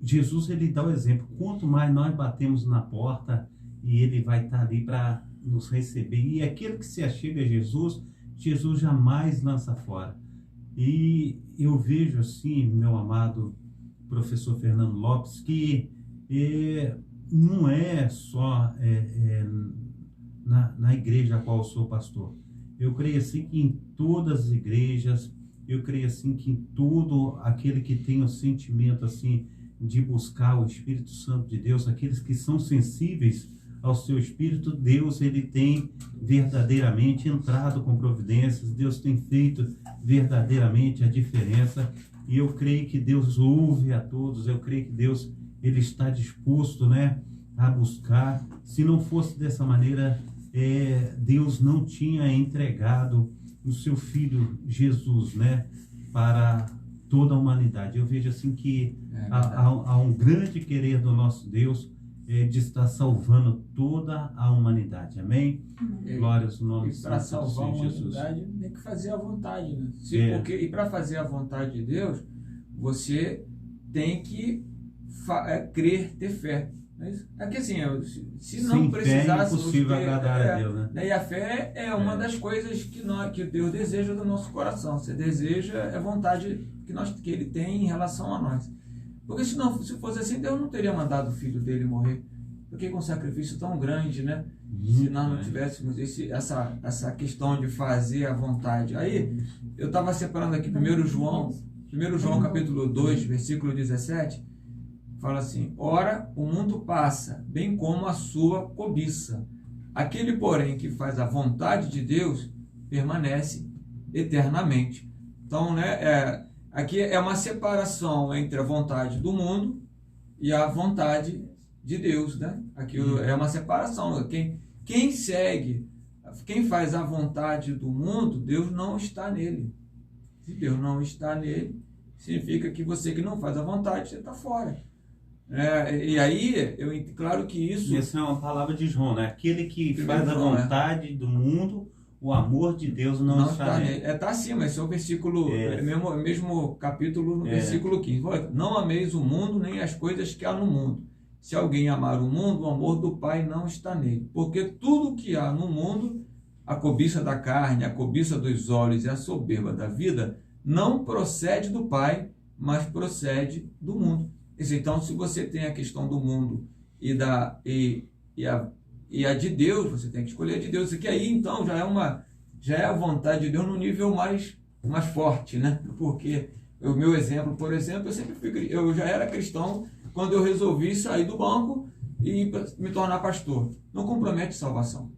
Jesus, ele dá o exemplo. Quanto mais nós batemos na porta, e ele vai estar ali para nos receber, e aquele que se achega a Jesus, Jesus jamais lança fora. E eu vejo assim, meu amado professor Fernando Lopes, que não é só na igreja a qual eu sou pastor. Eu creio assim que em todas as igrejas, eu creio assim que em todo aquele que tem o sentimento assim de buscar o Espírito Santo de Deus, aqueles que são sensíveis ao seu Espírito, Deus, ele tem verdadeiramente entrado com providências, Deus tem feito verdadeiramente a diferença, e eu creio que Deus ouve a todos, eu creio que Deus, ele está disposto, né, a buscar. Se não fosse dessa maneira, Deus não tinha entregado o seu Filho Jesus, né, para toda a humanidade. Eu vejo assim que há um grande querer do nosso Deus de estar salvando toda a humanidade. Amém? Glórias no nome de para salvar a humanidade tem que fazer a vontade, né? E para fazer a vontade de Deus, você tem que crer, ter fé. É que assim, se não sem precisasse... é impossível agradar a Deus, né? E a fé é uma das coisas que Deus deseja do nosso coração. Você deseja a vontade que Ele tem em relação a nós. Porque se fosse assim, Deus não teria mandado o filho dele morrer. Porque com um sacrifício tão grande, né? Se nós não tivéssemos essa questão de fazer a vontade. Aí, eu estava separando aqui 1 João capítulo 2, versículo 17, fala assim: ora, o mundo passa, bem como a sua cobiça. Aquele, porém, que faz a vontade de Deus, permanece eternamente. Então, né, aqui é uma separação entre a vontade do mundo e a vontade de Deus, né? Aqui é uma separação. Quem segue, quem faz a vontade do mundo, Deus não está nele. Se Deus não está nele, significa que você que não faz a vontade, você está fora. E aí, claro que isso... Essa é uma palavra de João, né? Aquele que faz a vontade do mundo, o amor de Deus não está nele. Está acima, esse é o versículo, mesmo capítulo, no versículo 15. Não ameis o mundo, nem as coisas que há no mundo. Se alguém amar o mundo, o amor do Pai não está nele. Porque tudo que há no mundo, a cobiça da carne, a cobiça dos olhos e a soberba da vida, não procede do Pai, mas procede do mundo. Então, se você tem a questão do mundo e a de Deus, você tem que escolher a de Deus. Isso aqui aí, então, já é a vontade de Deus no nível mais forte, né? Porque o meu exemplo, por exemplo, eu já era cristão quando eu resolvi sair do banco e me tornar pastor. Não compromete salvação.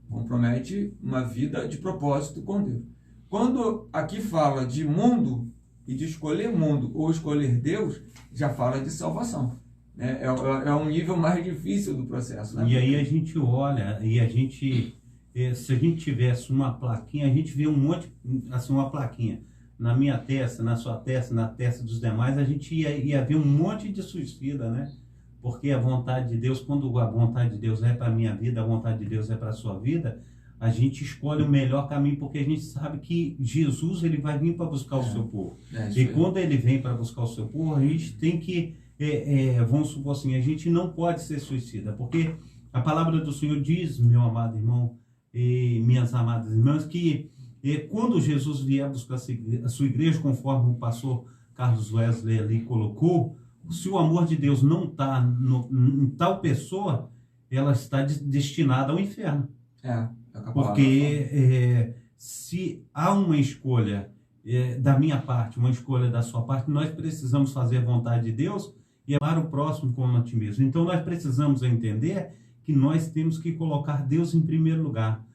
Compromete uma vida de propósito com Deus. Quando aqui fala de mundo e de escolher mundo ou escolher Deus, já fala de salvação. É um nível mais difícil do processo. Né? E aí a gente olha, e a gente, se a gente tivesse uma plaquinha, a gente vê um monte, assim, uma plaquinha. Na minha testa, na sua testa, na testa dos demais, a gente ia ver um monte de suicida, né? Porque a vontade de Deus, quando a vontade de Deus é para a minha vida, a vontade de Deus é para a sua vida, a gente escolhe o melhor caminho, porque a gente sabe que Jesus, ele vai vir para buscar o seu povo. E quando ele vem para buscar o seu povo, a gente tem que, vamos supor assim, a gente não pode ser suicida, porque a palavra do Senhor diz, meu amado irmão e minhas amadas irmãs, que quando Jesus vier buscar a sua igreja, conforme o pastor Carlos Wesley ali colocou, se o amor de Deus não está em tal pessoa, ela está destinada ao inferno. Porque se há uma escolha da minha parte, uma escolha da sua parte, nós precisamos fazer a vontade de Deus e amar o próximo como a ti mesmo. Então nós precisamos entender que nós temos que colocar Deus em primeiro lugar.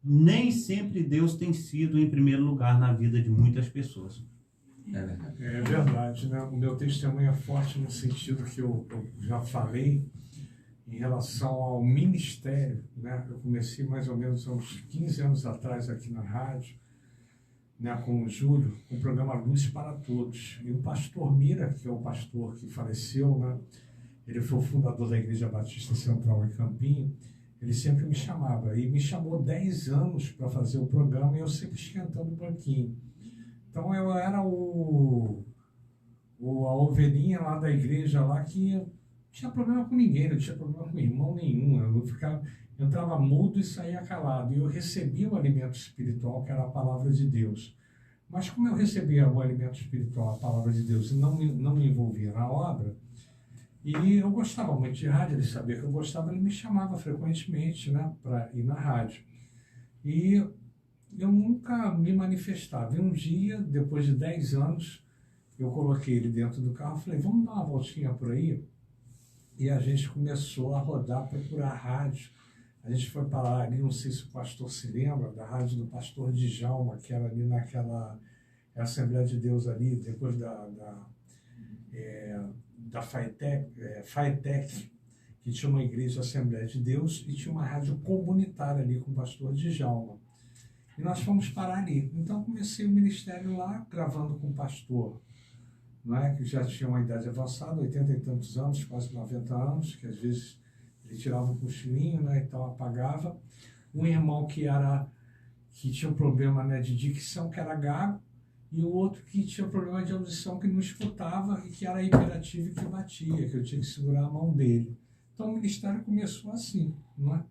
Nem sempre Deus tem sido em primeiro lugar na vida de muitas pessoas. É verdade, né? O meu testemunho é forte no sentido que eu já falei em relação ao ministério, né? Eu comecei mais ou menos há uns 15 anos atrás aqui na rádio, né, com o Júlio, com o programa Luz para Todos. E o pastor Mira, que é o pastor que faleceu, né? Ele foi o fundador da Igreja Batista Central em Campinho. Ele sempre me chamava, e me chamou 10 anos para fazer o programa, e eu sempre esquentando o banquinho. Então eu era a ovelhinha lá da igreja lá que não tinha problema com ninguém, não tinha problema com irmão nenhum. Eu entrava mudo e saía calado. E eu recebia o alimento espiritual, que era a palavra de Deus. Mas como eu recebia o alimento espiritual, a palavra de Deus, e não me envolvia na obra, e eu gostava muito de rádio, ele sabia que eu gostava, ele me chamava frequentemente, né, para ir na rádio. E eu nunca me manifestava. E um dia, depois de 10 anos, eu coloquei ele dentro do carro, falei, vamos dar uma voltinha por aí? E a gente começou a rodar, procurar rádio. A gente foi parar ali, não sei se o pastor se lembra, da rádio do pastor Djalma, que era ali naquela Assembleia de Deus ali, depois da FAETEC, que tinha uma igreja Assembleia de Deus e tinha uma rádio comunitária ali com o pastor Djalma. E nós fomos parar ali. Então comecei o ministério lá, gravando com o pastor, não é? Que já tinha uma idade avançada, 80 e tantos anos, quase 90 anos, que às vezes ele tirava um cochilinho, né? Então apagava. Um irmão que tinha um problema, né, de dicção, que era gago, e o outro que tinha problema de audição, que não escutava e que era hiperativo e que batia, que eu tinha que segurar a mão dele. Então o ministério começou assim, não é?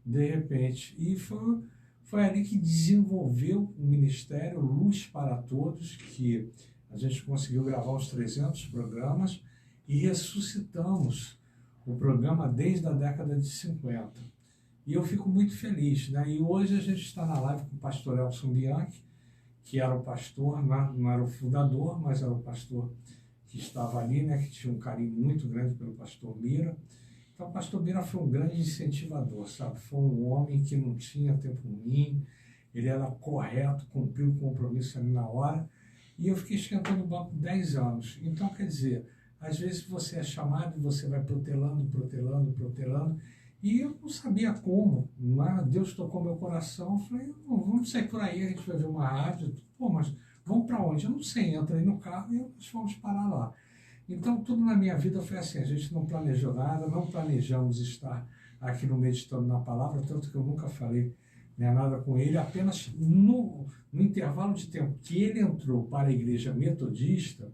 De repente. E foi ali que desenvolveu o ministério Luz para Todos, que a gente conseguiu gravar os 300 programas e ressuscitamos o programa desde a década de 50. E eu fico muito feliz, né? E hoje a gente está na live com o pastor Elson Bianchi, que era o pastor, não era o fundador, mas era o pastor que estava ali, né? Que tinha um carinho muito grande pelo pastor Mira. Então o pastor Mira foi um grande incentivador, sabe? Foi um homem que não tinha tempo ruim, ele era correto, cumpriu o compromisso ali na hora. E eu fiquei esquentando o banco 10 anos. Então, quer dizer, às vezes você é chamado e você vai protelando, e eu não sabia como, mas Deus tocou meu coração. Eu falei, vamos sair por aí, a gente vai ver uma rádio. Pô, mas vamos para onde? Eu não sei, entra aí no carro e nós fomos parar lá. Então, tudo na minha vida foi assim, a gente não planejou nada, não planejamos estar aqui no Meditando na Palavra, tanto que eu nunca falei, né, nada com ele, apenas no intervalo de tempo que ele entrou para a igreja metodista,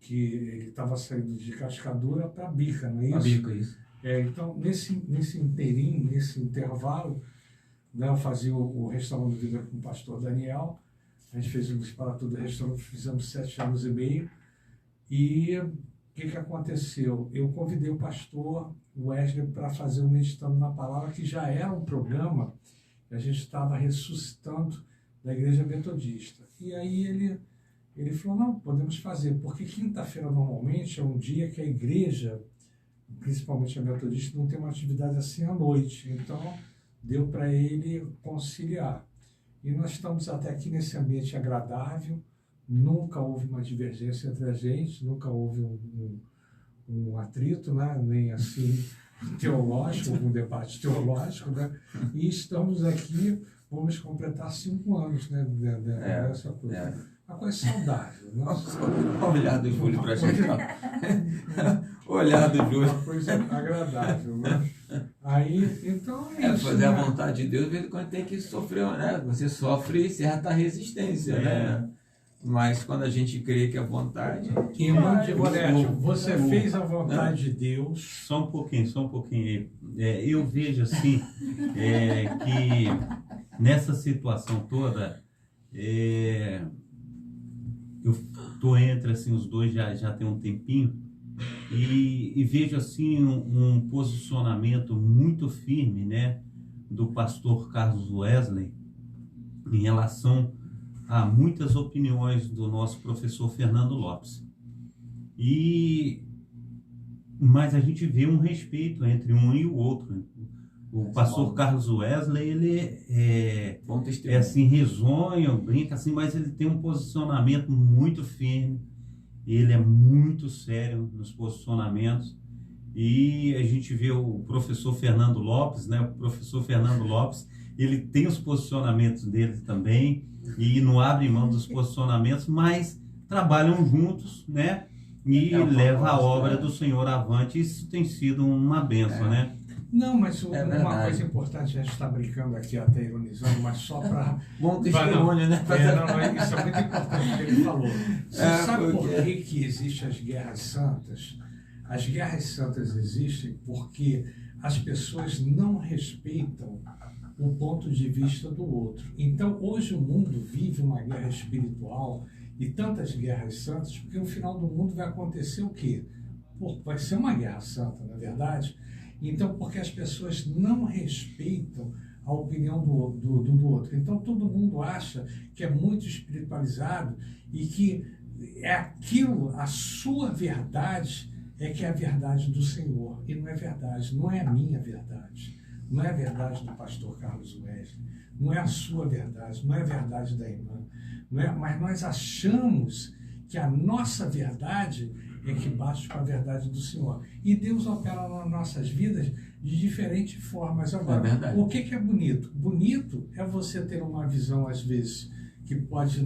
que ele estava saindo de Cascadura para Bica, não é isso? Bica, isso. Então, nesse inteirinho, nesse intervalo, né, eu fazia o Restaurante Vida com o pastor Daniel, a gente fez o Luz para Todo restaurante, fizemos 7 anos e meio, e o que aconteceu? Eu convidei o pastor Wesley para fazer o Meditando na Palavra, que já era um programa que a gente estava ressuscitando da igreja metodista. E aí ele falou, não, podemos fazer, porque quinta-feira normalmente é um dia que a igreja, principalmente a metodista, não tem uma atividade assim à noite. Então, deu para ele conciliar. E nós estamos até aqui nesse ambiente agradável, nunca houve uma divergência entre a gente, nunca houve um atrito, né? Nem assim teológico, um debate teológico, né? E estamos aqui, vamos completar 5 anos, né? Dessa coisa. Uma coisa saudável. Olha o olhar do Júlio para a gente. Olhar do Júlio. Uma coisa agradável, né? Aí, então é isso. Fazer, né, a vontade de Deus, de vez em quando tem que sofrer, né? Você sofre certa resistência, né? Mas quando a gente crê que a vontade... Irmão Digonete, você fez a vontade de Deus... Só um pouquinho. Eu vejo assim, que nessa situação toda, eu estou entre assim, os dois já tem um tempinho, e vejo assim um posicionamento muito firme, né, do pastor Carlos Wesley em relação a muitas opiniões do nosso professor Fernando Lopes. Mas a gente vê um respeito entre um e o outro. O pastor Carlos Wesley, ele assim, risonho, brinca assim, mas ele tem um posicionamento muito firme, ele é muito sério nos posicionamentos. E a gente vê o professor Fernando Lopes, né? O professor Fernando Lopes, ele tem os posicionamentos dele também, e não abre mão dos posicionamentos, mas trabalham juntos, né? E leva a obra do Senhor avante. Isso tem sido uma bênção, né? Não, mas uma coisa importante, a gente está brincando aqui, até ironizando, mas só para... Bom testemunho, né? Isso é muito importante o que ele falou. Você sabe por que existem as guerras santas? As guerras santas existem porque as pessoas não respeitam o ponto de vista do outro. Então, hoje o mundo vive uma guerra espiritual e tantas guerras santas, porque no final do mundo vai acontecer o quê? Vai ser uma guerra santa, não é verdade? Então, porque as pessoas não respeitam a opinião do outro. Então, todo mundo acha que é muito espiritualizado e que é aquilo, a sua verdade é que é a verdade do Senhor. E não é verdade, não é a minha verdade. Não é a verdade do pastor Carlos Wesley, não é a sua verdade, não é a verdade da irmã, não é, mas nós achamos que a nossa verdade é que bate com a verdade do Senhor. E Deus opera nas nossas vidas de diferentes formas. Agora, o que é bonito? Bonito é você ter uma visão, às vezes, que pode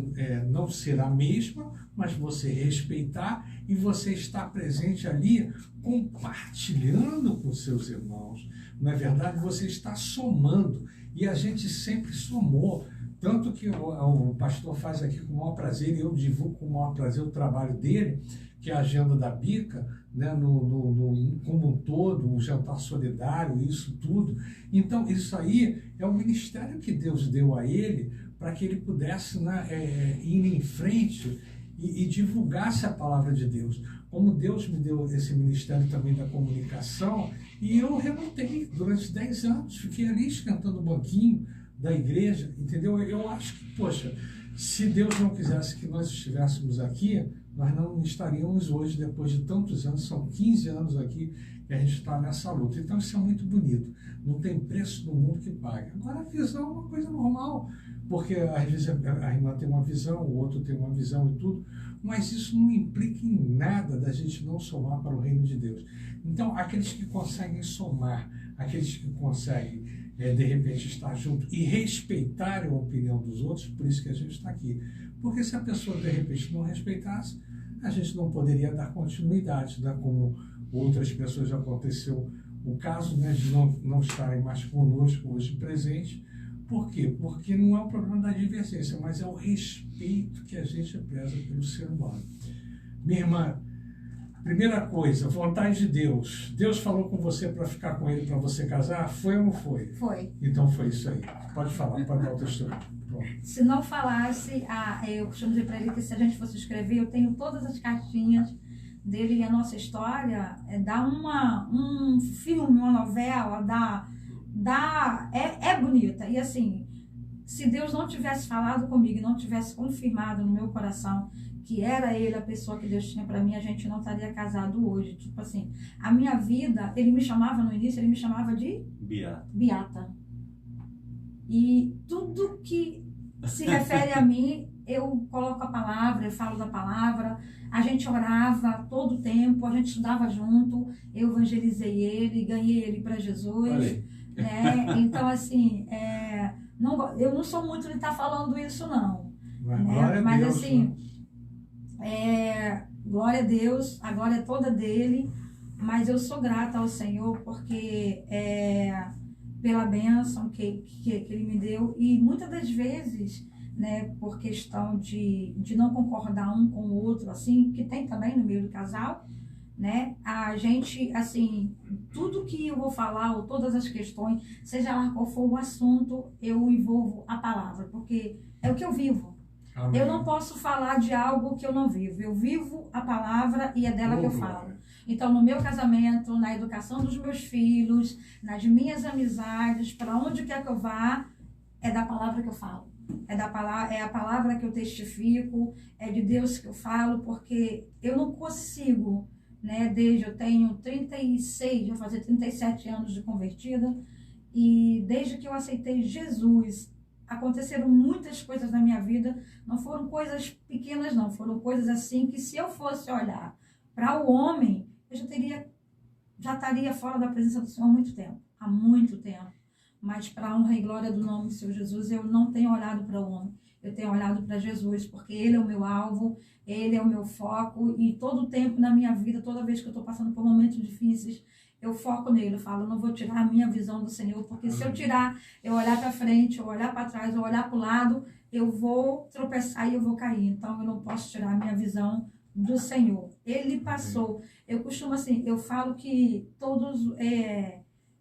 não ser a mesma, mas você respeitar e você estar presente ali, compartilhando com seus irmãos. Não é verdade? Você está somando. E a gente sempre somou Tanto que o pastor faz aqui com o maior prazer, e eu divulgo com o maior prazer o trabalho dele, que é a agenda da Bica, né, como um todo, o jantar solidário, isso tudo. Então, isso aí é o ministério que Deus deu a ele para que ele pudesse, né, ir em frente e divulgasse a palavra de Deus. Como Deus me deu esse ministério também da comunicação, e eu relutei durante 10 anos, fiquei ali esquentando o banquinho da igreja, entendeu? Eu acho que, poxa, se Deus não quisesse que nós estivéssemos aqui, nós não estaríamos hoje, depois de tantos anos, são 15 anos aqui que a gente está nessa luta. Então isso é muito bonito, não tem preço no mundo que pague. Agora a visão é uma coisa normal, porque às vezes a irmã tem uma visão, o outro tem uma visão e tudo, mas isso não implica em nada da gente não somar para o reino de Deus. Então aqueles que conseguem somar, aqueles que conseguem de repente estar junto e respeitarem a opinião dos outros, por isso que a gente está aqui. Porque se a pessoa de repente não respeitasse, a gente não poderia dar continuidade, né? Como outras pessoas já aconteceu o caso, né, de não estarem mais conosco hoje presente. Por quê? Porque não é o problema da divergência, mas é o respeito que a gente preza pelo ser humano. Minha irmã, primeira coisa, vontade de Deus. Deus falou com você para ficar com ele, para você casar? Foi ou não foi? Foi. Então foi isso aí. Pode falar, pode dar o testemunho. Se não falasse, eu costumo dizer para ele que se a gente fosse escrever, eu tenho todas as cartinhas dele e a nossa história, dá um filme, uma novela, é bonita. E assim, se Deus não tivesse falado comigo, não tivesse confirmado no meu coração que era ele a pessoa que Deus tinha para mim, a gente não estaria casado hoje. Tipo assim, a minha vida, ele me chamava no início, ele me chamava de Beata. E tudo que se refere a mim, eu coloco a palavra, eu falo da palavra. A gente orava todo o tempo, a gente estudava junto, eu evangelizei ele, ganhei ele para Jesus. Né? Então, assim, eu não sou muito de estar falando isso, não. Né? Mas, Deus, assim, glória a Deus, a glória é toda dele, mas eu sou grata ao Senhor porque pela bênção que ele me deu, e muitas das vezes, né, por questão de não concordar um com o outro, assim, que tem também no meio do casal, né, a gente, assim, tudo que eu vou falar, ou todas as questões, seja lá qual for o assunto, eu envolvo a palavra, porque é o que eu vivo. Amém. Eu não posso falar de algo que eu não vivo, eu vivo a palavra e é dela que eu falo. Então, no meu casamento, na educação dos meus filhos, nas minhas amizades, para onde quer que eu vá, é da palavra que eu falo. É a palavra que eu testifico, é de Deus que eu falo, porque eu não consigo, né? Eu tenho 36, vou fazer 37 anos de convertida, e desde que eu aceitei Jesus, aconteceram muitas coisas na minha vida, não foram coisas pequenas não, foram coisas assim que se eu fosse olhar para o homem, eu já estaria fora da presença do Senhor há muito tempo. Mas para a honra e glória do nome do Senhor Jesus, eu não tenho olhado para o homem, eu tenho olhado para Jesus, porque Ele é o meu alvo, Ele é o meu foco, e todo o tempo na minha vida, toda vez que eu estou passando por momentos difíceis, eu foco nele, eu falo, eu não vou tirar a minha visão do Senhor, porque se eu tirar, eu olhar para frente, eu olhar para trás, eu olhar para o lado, eu vou tropeçar e eu vou cair. Então eu não posso tirar a minha visão do Senhor. Ele passou. Eu costumo assim, eu falo que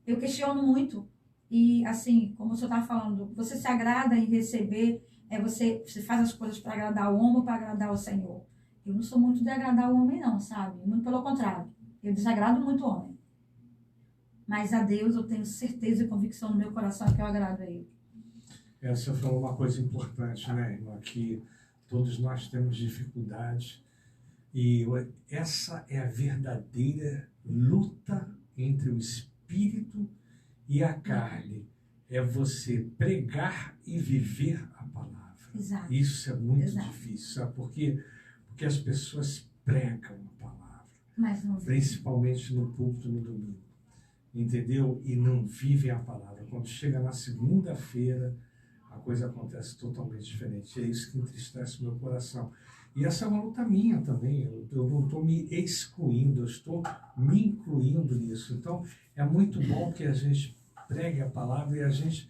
eu questiono muito. E assim, como o senhor estava falando, você se agrada em receber, você faz as coisas para agradar o homem ou para agradar o Senhor. Eu não sou muito de agradar o homem não, sabe? Muito pelo contrário. Eu desagrado muito o homem. Mas a Deus eu tenho certeza e convicção no meu coração que eu agrado a Ele. Você falou uma coisa importante, né, irmã? Que todos nós temos dificuldades. E essa é a verdadeira luta entre o espírito e a carne. É você pregar e viver a palavra. Exato. Isso é muito difícil, sabe por quê? Porque as pessoas pregam a palavra. Mas não principalmente no púlpito no domingo. Entendeu? E não vivem a palavra. Quando chega na segunda-feira, a coisa acontece totalmente diferente. É isso que entristece o meu coração. E essa é uma luta minha também. Eu não estou me excluindo, eu estou me incluindo nisso. Então, é muito bom que a gente pregue a palavra e a gente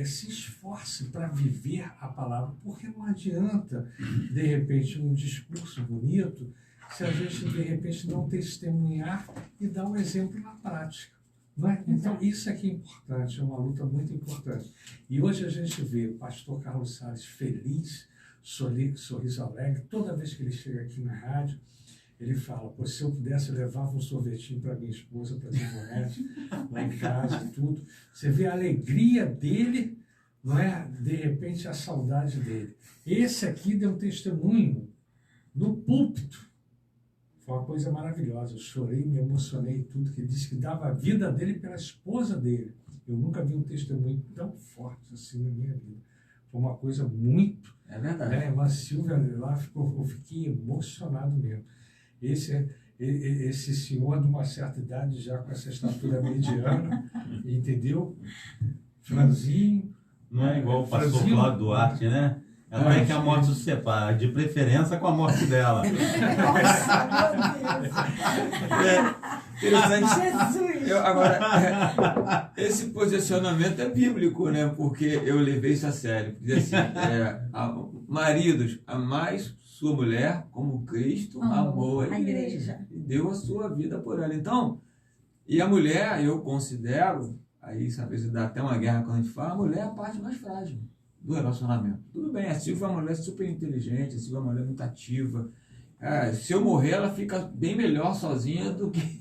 se esforce para viver a palavra, porque não adianta, de repente, um discurso bonito se a gente, de repente, não testemunhar e dar um exemplo na prática. Não é? Então, isso aqui é importante, é uma luta muito importante. E hoje a gente vê o pastor Carlos Salles feliz, sorriso alegre, toda vez que ele chega aqui na rádio, ele fala, pô, se eu pudesse, eu levava um sorvetinho para minha esposa, para minha mulher, lá em casa e tudo. Você vê a alegria dele, não é? De repente, a saudade dele. Esse aqui deu testemunho no púlpito. Foi uma coisa maravilhosa. Eu chorei, me emocionei tudo, que ele disse que dava a vida dele pela esposa dele. Eu nunca vi um testemunho tão forte assim na minha vida. Foi uma coisa muito... É verdade. Né? Mas Silvia lá, eu fiquei emocionado mesmo. Esse senhor de uma certa idade, já com essa estatura mediana, entendeu? Franzinho. Não é igual o pastor Cláudio Duarte, né? Até que a morte os separa, de preferência com a morte dela. Nossa, meu Deus. Interessante. Jesus! Agora, esse posicionamento é bíblico, né? Porque eu levei isso a sério. Diz assim, maridos, amais sua mulher como Cristo amou a igreja e deu a sua vida por ela. Então, e a mulher, eu considero, aí às vezes dá até uma guerra quando a gente fala, a mulher é a parte mais frágil do relacionamento. Tudo bem, a Silvia é uma mulher super inteligente, a Silvia é uma mulher muito ativa. Se eu morrer, ela fica bem melhor sozinha do que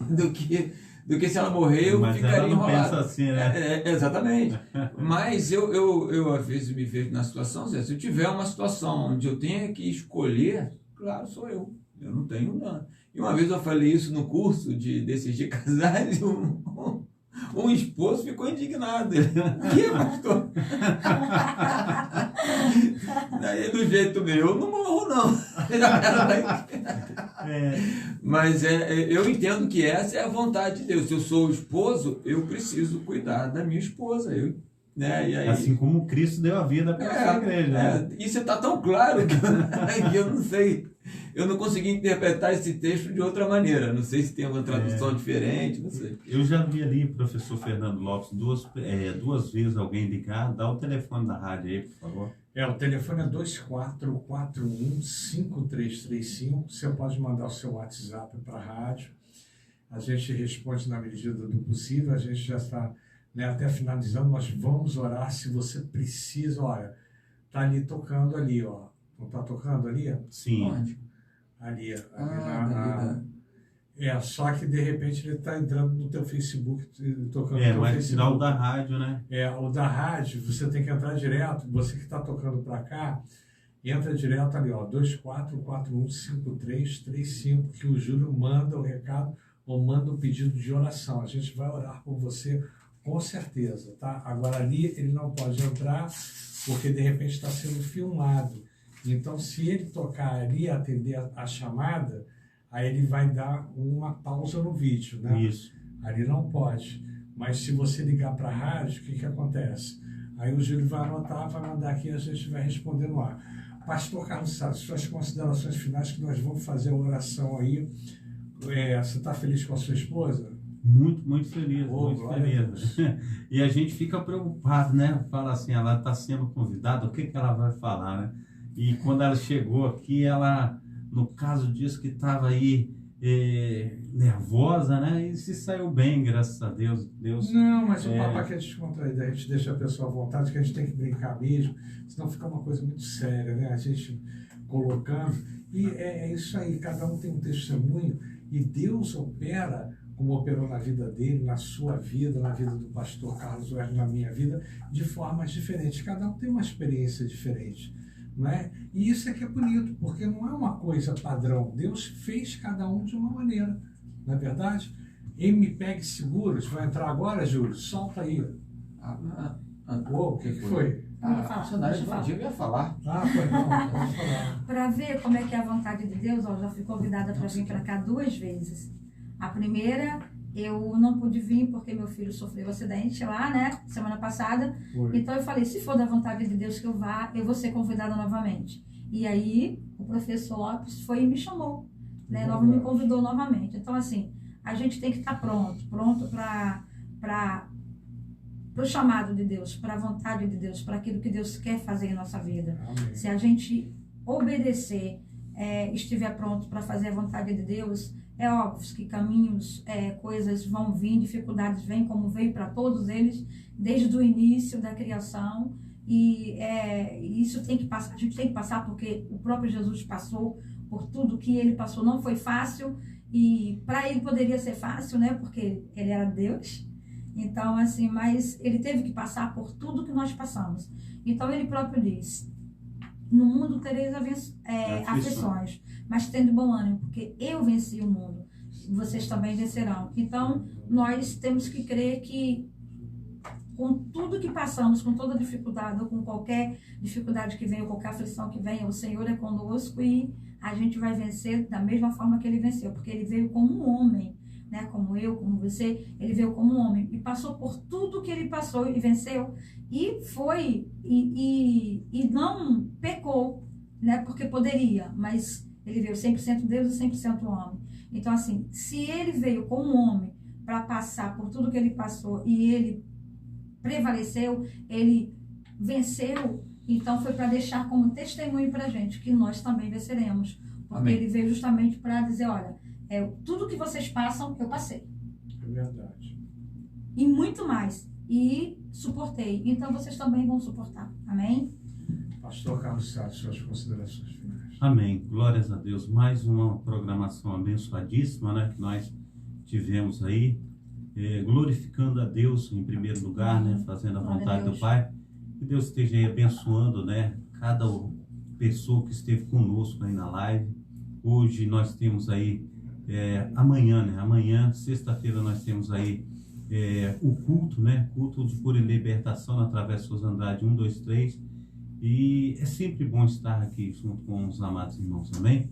se ela morrer, eu ficaria enrolado. Mas ela não pensa assim, né? Exatamente. Mas eu às vezes me vejo na situação, se eu tiver uma situação onde eu tenha que escolher, claro, sou eu. Eu não tenho nada. E uma vez eu falei isso no curso desses de casais, um esposo ficou indignado. Ele, que pastor? Daí, do jeito meu, eu não morro, não. Mas eu entendo que essa é a vontade de Deus. Se eu sou o esposo, eu preciso cuidar da minha esposa. Né? E aí, assim como Cristo deu a vida pela sua igreja. Né? Isso está tão claro que eu não sei. Eu não consegui interpretar esse texto de outra maneira. Não sei se tem uma tradução diferente, não sei. Eu já vi ali, professor Fernando Lopes, duas vezes alguém ligar. Dá o telefone da rádio aí, por favor. O telefone é 2441-5335. Você pode mandar o seu WhatsApp para a rádio. A gente responde na medida do possível. A gente já está, né, até finalizando. Nós vamos orar se você precisa. Olha, está ali tocando ali, ó. Não está tocando ali? Sim. Onde? Ali só que de repente ele está entrando no teu Facebook, tocando no teu mas Facebook. tirar o da rádio, né? O da rádio, você tem que entrar direto, você que está tocando para cá, entra direto ali, ó, 2441-5335, que o Júlio manda o recado ou manda o pedido de oração. A gente vai orar por você com certeza, tá? Agora ali ele não pode entrar porque de repente está sendo filmado. Então, se ele tocar ali e atender a chamada, aí ele vai dar uma pausa no vídeo, né? Isso. Ali não pode. Mas se você ligar para a rádio, o que acontece? Aí o Júlio vai anotar, vai mandar aqui e a gente vai responder no ar. Pastor Carlos Salles, suas considerações finais, que nós vamos fazer a oração aí. Você está feliz com a sua esposa? Muito, muito feliz, muito feliz. E a gente fica preocupado, né? Fala assim, ela está sendo convidada, o que ela vai falar, né? E quando ela chegou aqui, ela, no caso disso, que estava aí nervosa, né? E se saiu bem, graças a Deus. Não, mas o papo aqui é descontraído, a gente deixa a pessoa à vontade, que a gente tem que brincar mesmo, senão fica uma coisa muito séria, né? A gente colocando. E é isso aí, cada um tem um testemunho e Deus opera como operou na vida dele, na sua vida, na vida do pastor Carlos Wesley, na minha vida, de formas diferentes. Cada um tem uma experiência diferente. Não é? E isso é que é bonito, porque não é uma coisa padrão. Deus fez cada um de uma maneira, não é verdade? MPEG Seguros, vai entrar agora, Júlio? Solta aí. O que foi? Eu ia falar. Foi não, pode falar. Para ver como é que é a vontade de Deus, eu já fui convidada para vir para cá 2 vezes. A primeira, eu não pude vir porque meu filho sofreu um acidente lá, né, semana passada. Então eu falei, se for da vontade de Deus que eu vá, eu vou ser convidada novamente. E aí o professor Lopes foi e me chamou, né, me convidou novamente. Então assim, a gente tem que estar pronto para o chamado de Deus, para a vontade de Deus, para aquilo que Deus quer fazer em nossa vida. Amém. Se a gente obedecer, estiver pronto para fazer a vontade de Deus, é óbvio que caminhos, coisas vão vir, dificuldades vêm, como veio para todos eles, desde o início da criação, e isso tem que passar, a gente tem que passar, porque o próprio Jesus passou por tudo que ele passou. Não foi fácil, e para ele poderia ser fácil, né, porque ele era Deus. Então, assim, mas ele teve que passar por tudo que nós passamos. Então, ele próprio diz: no mundo tereis aflições, mas tendo bom ânimo, porque eu venci o mundo, vocês também vencerão. Então, nós temos que crer que, com tudo que passamos, com toda dificuldade, ou com qualquer dificuldade que venha, ou qualquer aflição que venha, o Senhor é conosco e a gente vai vencer da mesma forma que ele venceu, porque ele veio como um homem, né? Como eu, como você, ele veio como um homem e passou por tudo que ele passou e venceu, e foi, e não pecou, né? Porque poderia, mas ele veio 100% Deus e 100% homem. Então, assim, se ele veio como um homem para passar por tudo que ele passou e ele prevaleceu, ele venceu, então foi para deixar como testemunho para a gente que nós também venceremos. Porque Amém. ele veio justamente para dizer: olha, tudo que vocês passam, eu passei. É verdade. E muito mais. E suportei. Então vocês também vão suportar. Amém? Pastor Carlos Sá, suas considerações finais. Amém. Glórias a Deus. Mais uma programação abençoadíssima, né, que nós tivemos aí, glorificando a Deus em primeiro lugar, né, fazendo a vontade do Pai. Que Deus esteja aí abençoando, né, cada pessoa que esteve conosco aí na live. Hoje nós temos aí, amanhã, né, amanhã, sexta-feira, nós temos aí o culto, né, culto de cura e libertação na Travessa Souza Andrade 123. E é sempre bom estar aqui junto com os amados irmãos, amém?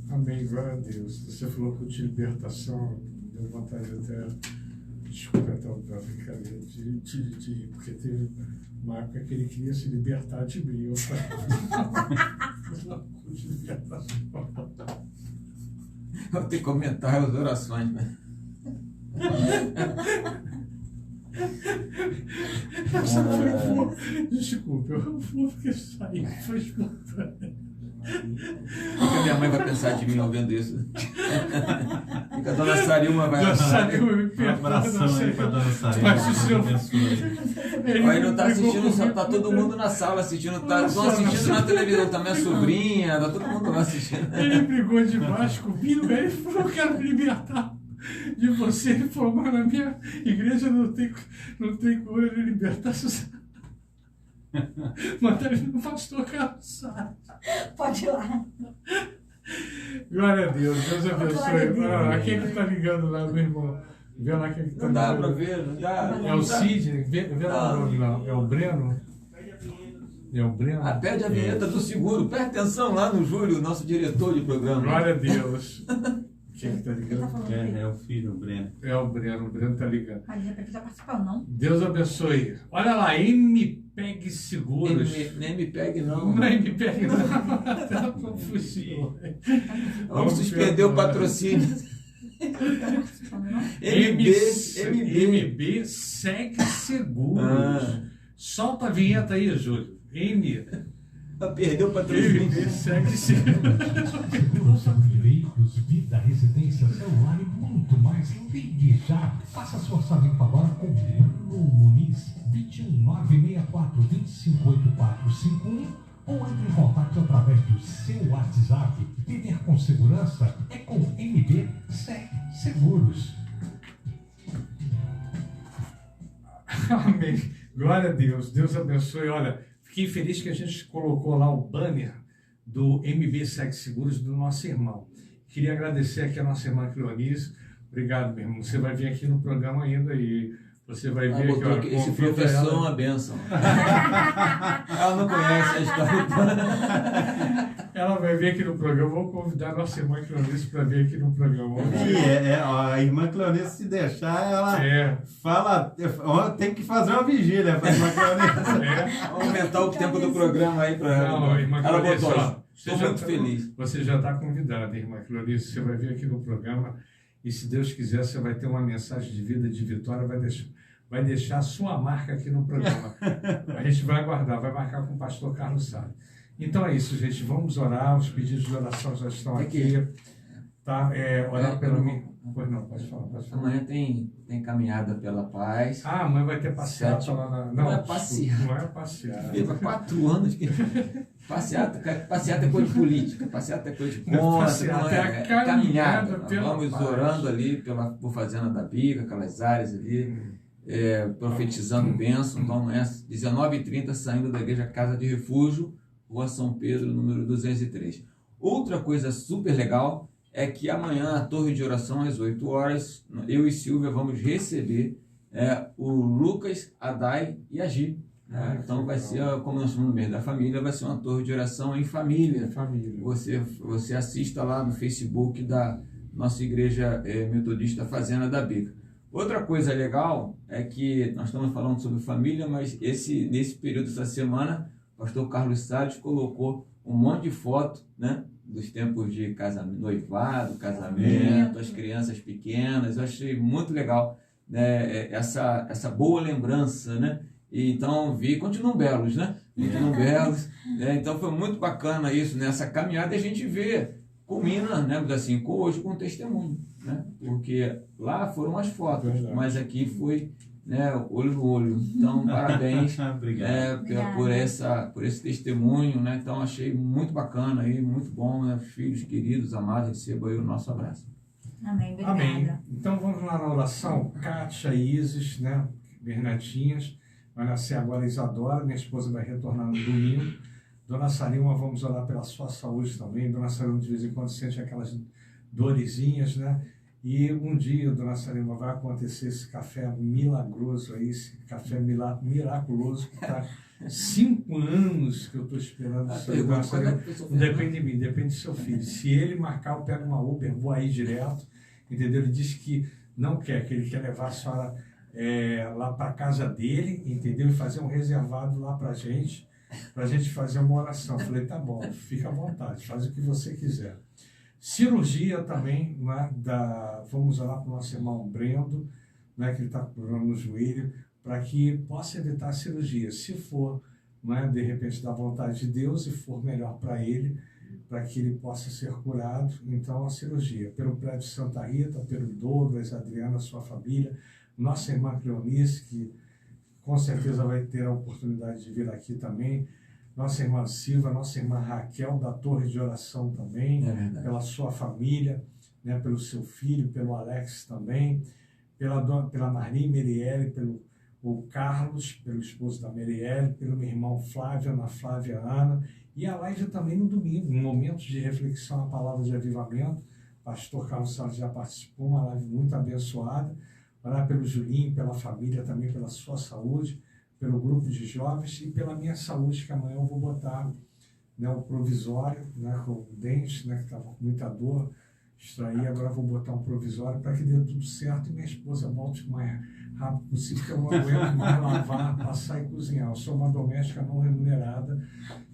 Amém, glória a Deus. Você falou culto de libertação, deu vontade até, desculpa até o brincadeira, porque teve uma época que ele queria se libertar de mim. Eu falei, culto de libertação. Eu tenho que comentar as orações, né? Desculpa, eu vou porque saí, foi espontâneo. O que a minha mãe vai pensar de mim ao vendo isso? Fica a dona Sarima vai... Dona Sarima me perdoa. Um abração aí pra dona Sarima. Mas o senhor... Aí não tá assistindo, só tá todo mundo na sala assistindo, estão assistindo na televisão, tá minha sobrinha, tá todo mundo lá assistindo. Ele brigou demais comigo, aí ele falou: eu quero me libertar de você. Ele falou: mas na minha igreja não tem cura de libertação. Manda ele no pastor Carlos. Pode ir lá. Glória a Deus, Deus abençoe. Aqui é que tá ligando lá, meu irmão. Vê lá quem é que tá Não dá ligando. pra ver, não dá. É o Sidney, vê lá o nome lá. É o Breno? É o Breno? Pede a vinheta do seguro, presta atenção lá no Júlio, nosso diretor de programa. Glória a Deus. Quem é que tá ligando? É o filho, o Breno. É o Breno tá ligando. Mas de repente já participou, não? Deus abençoe. Olha lá, MPEG Seguros. Nem me pegue, não. Não é MPEG, não. Tá confusinho. Vamos suspender o patrocínio. MB Segue Seguros. Solta a vinheta aí, Júlio. Perdeu o patrocínio. MB Segue Seguros. Seguros de veículos, vida, residência, celular e muito mais. Ligue já. Faça sua orçamento agora com Bruno Muniz. 21964-258451 ou entre em contato através do seu WhatsApp. Viver com segurança é com MB Seguros. Amém. Glória a Deus. Deus abençoe. Olha, fiquei feliz que a gente colocou lá o banner do MB Segue Seguros do nosso irmão. Queria agradecer aqui a nossa irmã Cleonice. Obrigado, meu irmão. Você vai vir aqui no programa ainda e você vai ver que esse professor é uma bênção. Ela não conhece a história toda. Ela vai vir aqui no programa. Vou convidar a nossa irmã Cleonice para vir aqui no programa. A irmã Cleonice, se deixar, ela fala, tem que fazer uma vigília para a irmã Cleonice. Vamos aumentar o tempo do programa aí para ela. Não, irmã Ela Cleonice, botou. Estou muito feliz. Você já está convidada, irmã Cleonice. Você vai vir aqui no programa e, se Deus quiser, você vai ter uma mensagem de vida, de vitória, vai deixar a sua marca aqui no programa. A gente vai aguardar, vai marcar com o pastor Carlos Salles. Então é isso, gente. Vamos orar. Os pedidos de oração já estão aqui. Tá? Orar pelo mim. Pois não, pode falar. Amanhã tem caminhada pela paz. Amanhã vai ter passeata lá na... Não é passeata. Não é passeata. Viva 4 anos que... Passeata é coisa de política, passeata é coisa de conta, é caminhada. Vamos orando ali por Fazenda da Bica, aquelas áreas ali, profetizando bênção. Então amanhã, 19h30, saindo da igreja Casa de Refúgio, Rua São Pedro, número 203. Outra coisa super legal é que amanhã, a Torre de Oração, às 8 horas, eu e Silvia vamos receber o Lucas, a Dai e a Gi. Então vai ser, como nós chamamos no mês da família, vai ser uma torre de oração em família. Você assista lá no Facebook da nossa igreja metodista Fazenda da Bica. Outra coisa legal é que nós estamos falando sobre família, mas nesse período dessa semana, o pastor Carlos Salles colocou um monte de foto, né, dos tempos de noivado, casamento, as crianças pequenas. Eu achei muito legal, né, essa boa lembrança, né? Então, continuam belos, né? Continuam belos. Então, foi muito bacana isso, nessa caminhada, a gente vê, culmina, né, assim, hoje com testemunho, né? Porque lá foram as fotos, mas aqui foi, né, olho no olho. Então, parabéns por esse testemunho, né? Então, achei muito bacana, aí, muito bom, né? Filhos queridos, amados, recebam aí o nosso abraço. Amém, obrigada. Amém. Então, vamos lá na oração. Kátia, Isis, né, Bernardinhas. Vai nascer agora Isadora, minha esposa vai retornar no domingo. Dona Sarima, vamos orar pela sua saúde também. Dona Sarima, de vez em quando, sente aquelas dorezinhas, né? E um dia, Dona Sarima, vai acontecer esse café milagroso aí, esse café miraculoso, que está 5 anos que eu estou esperando. Dona Sarima, não depende de mim, depende do seu filho. Se ele marcar, eu pego uma Uber, vou aí direto, entendeu? Ele disse que não quer, que ele quer levar a senhora lá para casa dele, entendeu? E fazer um reservado lá para gente fazer uma oração. Eu falei, tá bom, fica à vontade, faz o que você quiser. Cirurgia também, né, vamos orar para o nosso irmão Brendo, né, que ele está com problema no joelho, para que possa evitar a cirurgia, se for, né, de repente da vontade de Deus e for melhor para ele, para que ele possa ser curado. Então a cirurgia, pelo prédio Santa Rita, pelo Douglas, Adriana, sua família, nossa irmã Cleonice, que com certeza vai ter a oportunidade de vir aqui também, nossa irmã Silva, nossa irmã Raquel, da Torre de Oração também, pela sua família, né, pelo seu filho, pelo Alex também, pela Maria Merielle, pelo Carlos, pelo esposo da Merielle, pelo meu irmão Flávio, Ana Flávia Ana, e a live também no domingo, um momento de reflexão, a palavra de avivamento. O pastor Carlos Salles já participou, uma live muito abençoada. Orar pelo Julinho, pela família, também pela sua saúde, pelo grupo de jovens e pela minha saúde, que amanhã eu vou botar, né, o provisório, né, com o dente, né, que estava com muita dor, extrair, agora eu vou botar um provisório para que dê tudo certo e minha esposa volte o mais rápido possível, porque eu não aguento mais lavar, passar e cozinhar. Eu sou uma doméstica não remunerada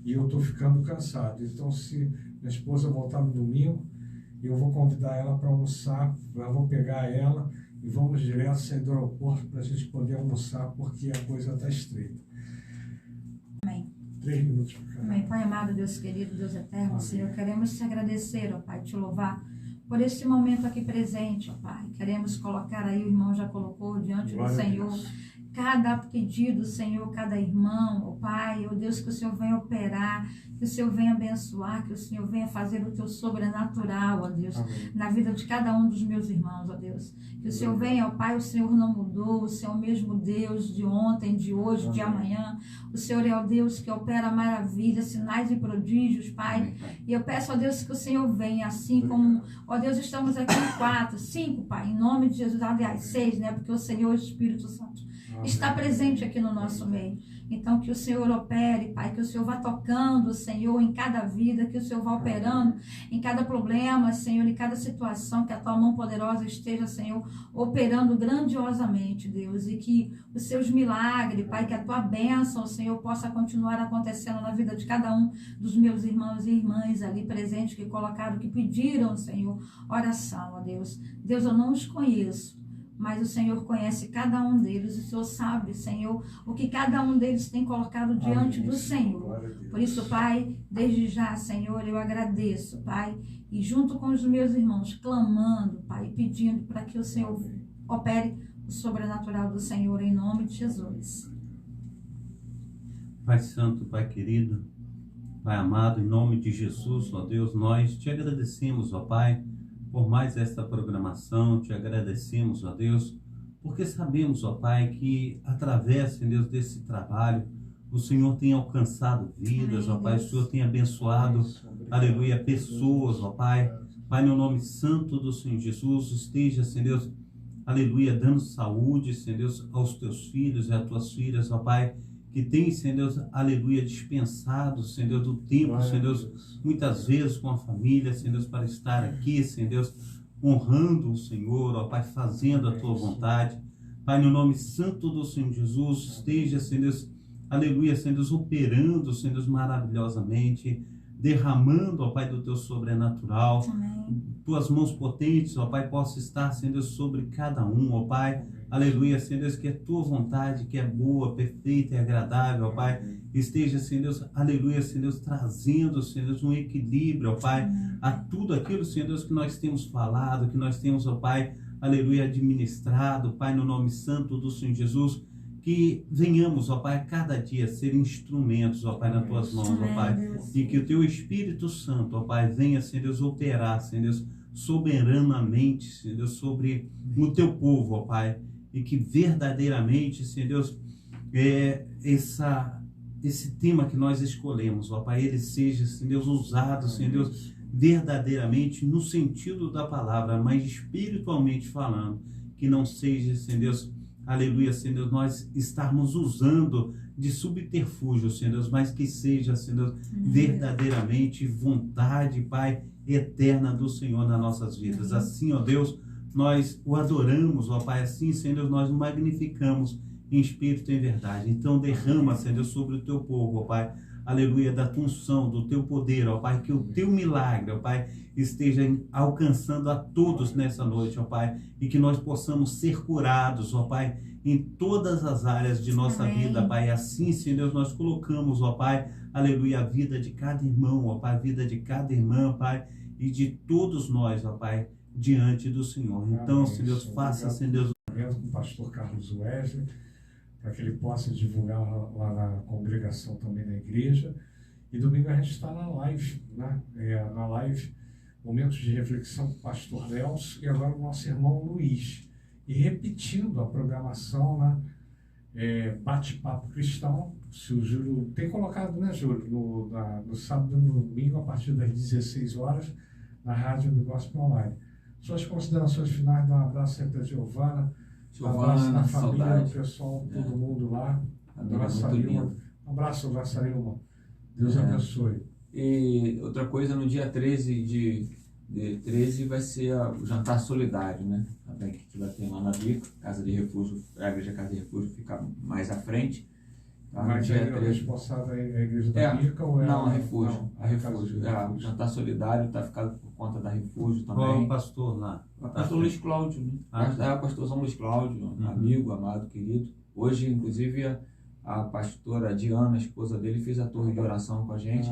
e eu estou ficando cansado. Então, se minha esposa voltar no domingo, eu vou convidar ela para almoçar, eu vou pegar ela e vamos direto sair do aeroporto para a gente poder almoçar, porque a coisa está estreita. Amém. 3 minutos para cada. Amém. Pai amado, Deus querido, Deus eterno, amém. Senhor, queremos te agradecer, ó Pai, te louvar por este momento aqui presente, ó Pai. Queremos colocar aí, o irmão já colocou diante Glória do Senhor, cada pedido, Senhor, cada irmão, ó Pai, ó Deus, que o Senhor venha operar, que o Senhor venha abençoar, que o Senhor venha fazer o teu sobrenatural, ó Deus, amém. Na vida de cada um dos meus irmãos, ó Deus. Que o Senhor venha, ó Pai, o Senhor não mudou, o Senhor é o mesmo Deus de ontem, de hoje, amém. De amanhã. O Senhor é o Deus que opera maravilhas, sinais e prodígios, Pai. Amém. E eu peço, ó Deus, que o Senhor venha, assim como, ó Deus, estamos aqui em 4, 5, Pai, em nome de Jesus, aliás, 6, né? Porque o Senhor, o Espírito Santo, está presente aqui no nosso meio. Então, que o Senhor opere, Pai, que o Senhor vá tocando, Senhor, em cada vida, que o Senhor vá operando em cada problema, Senhor, em cada situação, que a tua mão poderosa esteja, Senhor, operando grandiosamente, Deus, e que os seus milagres, Pai, que a tua bênção, Senhor, possa continuar acontecendo na vida de cada um dos meus irmãos e irmãs ali presentes, que colocaram, que pediram, Senhor, oração, ó Deus. Deus, eu não os conheço, mas o Senhor conhece cada um deles, o Senhor sabe, Senhor, o que cada um deles tem colocado diante do Senhor. Por isso, Pai, desde já, Senhor, eu agradeço, Pai, e junto com os meus irmãos, clamando, Pai, pedindo para que o Senhor opere o sobrenatural do Senhor em nome de Jesus. Pai Santo, Pai querido, Pai amado, em nome de Jesus, ó Deus, nós te agradecemos, ó Pai, por mais esta programação, te agradecemos, ó Deus, porque sabemos, ó Pai, que através, Senhor Deus, desse trabalho, o Senhor tem alcançado vidas, ó Pai, o Senhor tem abençoado, aleluia, pessoas, ó Pai. Pai, no nome santo do Senhor Jesus, esteja, Senhor Deus, aleluia, dando saúde, Senhor Deus, aos teus filhos e às tuas filhas, ó Pai, que tem, Senhor Deus, aleluia, dispensado, Senhor Deus, do tempo, Senhor Deus, muitas vezes com a família, Senhor Deus, para estar aqui, Senhor Deus, honrando o Senhor, ó Pai, fazendo a tua vontade. Pai, no nome santo do Senhor Jesus, esteja, Senhor Deus, aleluia, Senhor Deus, operando, Senhor Deus, maravilhosamente, derramando, ó Pai, do teu sobrenatural. Amém. Tuas mãos potentes, ó Pai, possa estar, Senhor Deus, sobre cada um, ó Pai. Aleluia, Senhor Deus, que a tua vontade, que é boa, perfeita e agradável, ó Pai, esteja, Senhor Deus, aleluia, Senhor Deus, trazendo, Senhor Deus, um equilíbrio, ó Pai, a tudo aquilo, Senhor Deus, que nós temos falado, que nós temos, ó Pai, aleluia, administrado, Pai, no nome santo do Senhor Jesus, que venhamos, ó Pai, cada dia ser instrumentos, ó Pai, nas tuas mãos, ó Pai, e que o teu Espírito Santo, ó Pai, venha, Senhor Deus, operar, Senhor Deus, soberanamente, Senhor Deus, sobre o teu povo, ó Pai, e que verdadeiramente, Senhor Deus, esse tema que nós escolhemos, ó Pai, ele seja, Senhor Deus, usado, Senhor Deus, verdadeiramente no sentido da palavra, mas espiritualmente falando, que não seja, Senhor Deus, aleluia, Senhor Deus, nós estarmos usando de subterfúgio, Senhor Deus, mas que seja, Senhor Deus, verdadeiramente vontade, Pai, eterna do Senhor nas nossas vidas. Assim, ó Deus, nós o adoramos, ó Pai, assim, Senhor Deus, nós o magnificamos em espírito e em verdade. Então derrama, Senhor Deus, sobre o teu povo, ó Pai, aleluia, da tua unção, do teu poder, ó Pai, que o teu milagre, ó Pai, esteja alcançando a todos nessa noite, ó Pai, e que nós possamos ser curados, ó Pai, em todas as áreas de nossa vida, Pai. Assim, Senhor Deus, nós colocamos, ó Pai, aleluia, a vida de cada irmão, ó Pai, a vida de cada irmã, Pai, e de todos nós, ó Pai, diante do Senhor. Então, Senhor Deus, faça, Senhor Deus, com o pastor Carlos Wesley, para que ele possa divulgar lá na congregação também na igreja. E domingo a gente está na live, né? Na live, momentos de reflexão com o pastor Nelson e agora o nosso irmão Luiz. E repetindo a programação, né? Bate-papo cristão. Se o Júlio tem colocado, né, Júlio, no sábado e no domingo, a partir das 16 horas, na Rádio do Gospel Online. Suas considerações finais, dá um abraço sempre a Giovana, um abraço na família, saudade. O pessoal, todo mundo lá. Um abraço, Vassarilma. Deus abençoe. E outra coisa, no dia 13 de 13 vai ser o jantar solidário, né? Também que a gente vai ter lá na Bica, Casa de Refúgio, a igreja Casa de Refúgio fica mais à frente. Tá? Mas a responsável é a igreja da Bica ou é não, a Refúgio? Não, a Refúgio. O jantar solidário está ficado por conta da Refúgio também. Qual é o pastor lá? O pastor Luiz Cláudio, né? O pastorzão Luiz Cláudio, amigo, amado, querido. Hoje, inclusive, a pastora Diana, a esposa dele, fez a torre de oração com a gente.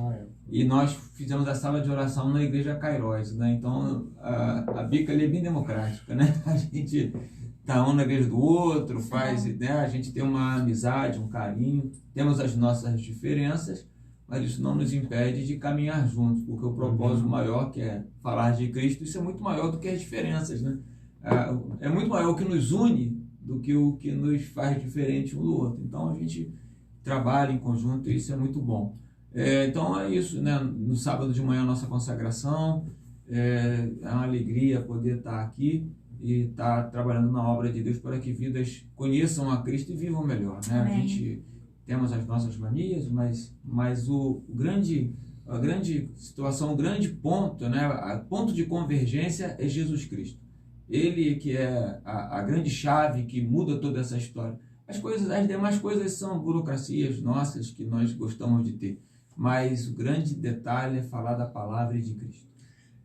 E nós fizemos a sala de oração na igreja Cairóis, né? Então, a Bica ali é bem democrática, né? A gente tá um na igreja do outro, né? A gente tem uma amizade, um carinho, temos as nossas diferenças, mas isso não nos impede de caminhar juntos, porque o propósito maior, que é falar de Cristo, isso é muito maior do que as diferenças, né? É muito maior o que nos une do que o que nos faz diferente um do outro. Então a gente trabalha em conjunto e isso é muito bom. Então é isso, né? No sábado de manhã a nossa consagração, é uma alegria poder estar aqui e estar trabalhando na obra de Deus para que vidas conheçam a Cristo e vivam melhor, né? A gente temos as nossas manias, mas a grande situação, o grande ponto, né? O ponto de convergência é Jesus Cristo. Ele que é a grande chave que muda toda essa história. As demais coisas são burocracias nossas que nós gostamos de ter. Mas o grande detalhe é falar da palavra de Cristo.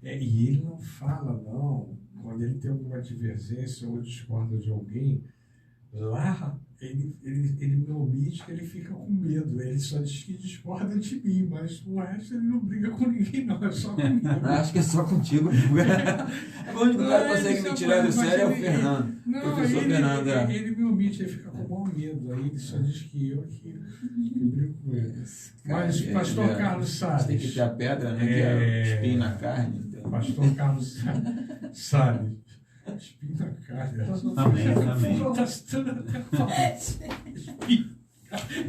E ele não fala, não, quando quando ele tem alguma divergência ou discorda de alguém, lá ele me omite, que ele fica com medo. Ele só diz que discorda de mim, mas o resto ele não briga com ninguém, não, é só comigo. Acho que é só contigo. O único cara que consegue me tirar do sério é o Fernando. Não, professor Fernando. Ele me omite, ele fica com mau medo. Aí ele só diz que eu que brigo com ele. Mas, pastor Carlos Salles. Tem que ter a pedra, né? Que é o espinho na carne. Então. Pastor Carlos Salles. Espinho na carne. Amém, amém.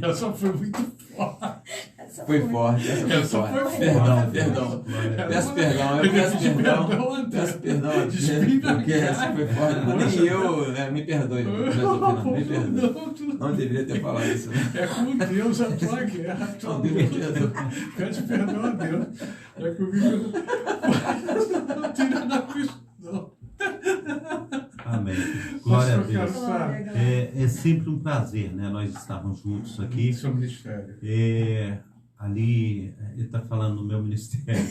Essa foi muito forte. Foi forte, essa foi forte. Perdão. Peço perdão, peço perdão a Deus, porque essa foi forte. Nem eu, né? Me perdoe, me perdoe. Não deveria ter falado isso, né? É com Deus a tua guerra. Não deveria ter. Pede perdão a Deus. É comigo. Não tira da questão. Amém. Glória a Deus. É sempre um prazer, né? Nós estarmos juntos aqui. Seu ministério. Ali, ele está falando do meu ministério.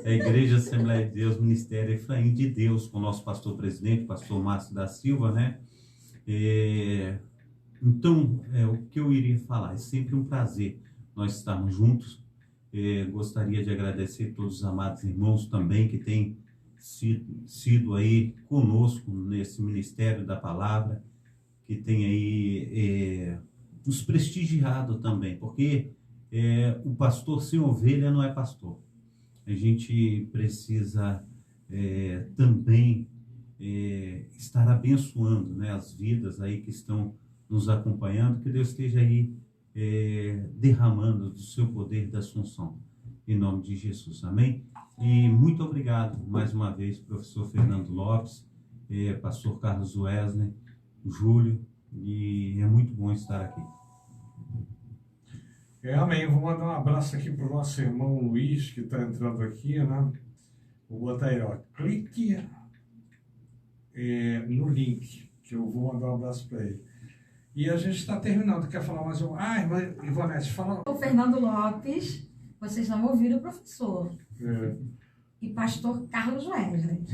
A Igreja Assembleia de Deus, Ministério Efraim de Deus, com o nosso pastor presidente, pastor Márcio da Silva, né? Então, o que eu iria falar? É sempre um prazer nós estarmos juntos. Gostaria de agradecer a todos os amados irmãos também que têm sido aí conosco nesse Ministério da Palavra, que tem aí nos prestigiado também, porque o pastor sem ovelha não é pastor. A gente precisa também estar abençoando, né, as vidas aí que estão nos acompanhando, que Deus esteja aí derramando do seu poder da assunção, em nome de Jesus, amém? E muito obrigado mais uma vez, professor Fernando Lopes, pastor Carlos Wesley, Júlio, e é muito bom estar aqui. Amém. Vou mandar um abraço aqui para o nosso irmão Luiz, que está entrando aqui, né? Vou botar aí, ó, clique no link, que eu vou mandar um abraço para ele. E a gente está terminando. Quer falar mais um? Irmã Ivonete, fala. O Fernando Lopes, vocês não ouviram o professor. E pastor Carlos Wesley.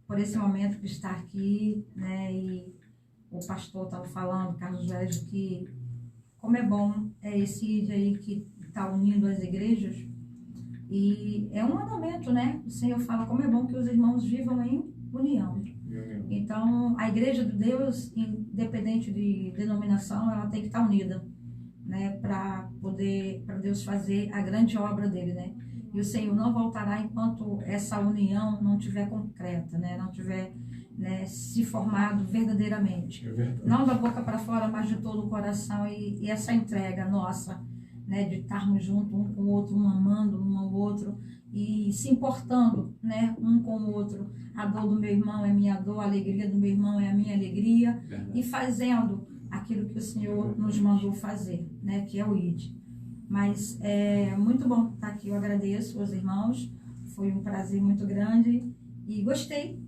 Por esse momento de estar aqui, né? E o pastor estava falando, Carlos Wesley, que como é bom esse ID aí que está unindo as igrejas. E é um mandamento, né? O Senhor fala como é bom que os irmãos vivam em união. Então, a igreja de Deus, independente de denominação, ela tem que estar unida, né? Para Deus fazer a grande obra dele, né? E o Senhor não voltará enquanto essa união não tiver concreta, né? Não tiver, né, se formado verdadeiramente. Não da boca para fora, mas de todo o coração. E essa entrega nossa, né, de estarmos juntos um com o outro, um amando um ao outro e se importando, né, um com o outro. A dor do meu irmão é minha dor, a alegria do meu irmão é a minha alegria. E fazendo aquilo que o Senhor nos mandou fazer, né, que é o ID. Mas é muito bom estar aqui, eu agradeço aos irmãos, foi um prazer muito grande e gostei,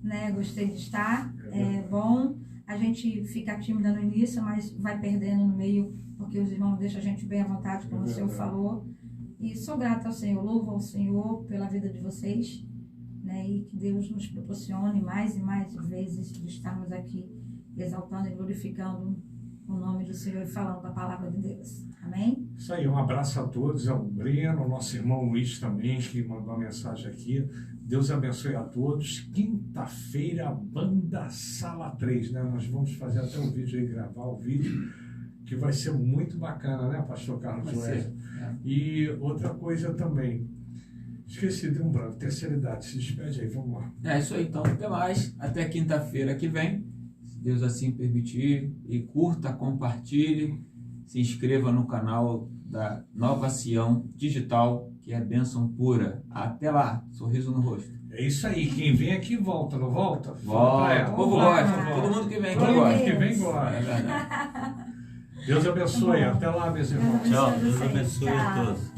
né? Gostei de estar, é bom, a gente fica tímida no início, mas vai perdendo no meio, porque os irmãos deixam a gente bem à vontade, como o Senhor falou, e sou grata ao Senhor, louvo ao Senhor pela vida de vocês, né? E que Deus nos proporcione mais e mais vezes de estarmos aqui exaltando e glorificando o nome do Senhor e falando da palavra de Deus. Amém? Isso aí, um abraço a todos, ao Breno, ao nosso irmão Luiz também, que mandou uma mensagem aqui. Deus abençoe a todos. Quinta-feira, Banda Sala 3, né? Nós vamos fazer até um vídeo aí, gravar o vídeo, que vai ser muito bacana, né, pastor Carlos Wesley? E outra coisa também, esqueci de um branco, terceira idade, se despede aí, vamos lá. É isso aí, então, até mais, até quinta-feira que vem, se Deus assim permitir, e curta, compartilhe, se inscreva no canal da Nova Sião Digital, que é bênção pura. Até lá, sorriso no rosto. É isso aí, quem vem aqui volta, não volta? Volta, o povo gosta, todo mundo que vem aqui gosta. Todo mundo que vem gosta. É verdade. Deus abençoe, até lá, meus irmãos. Tchau, Deus abençoe a todos.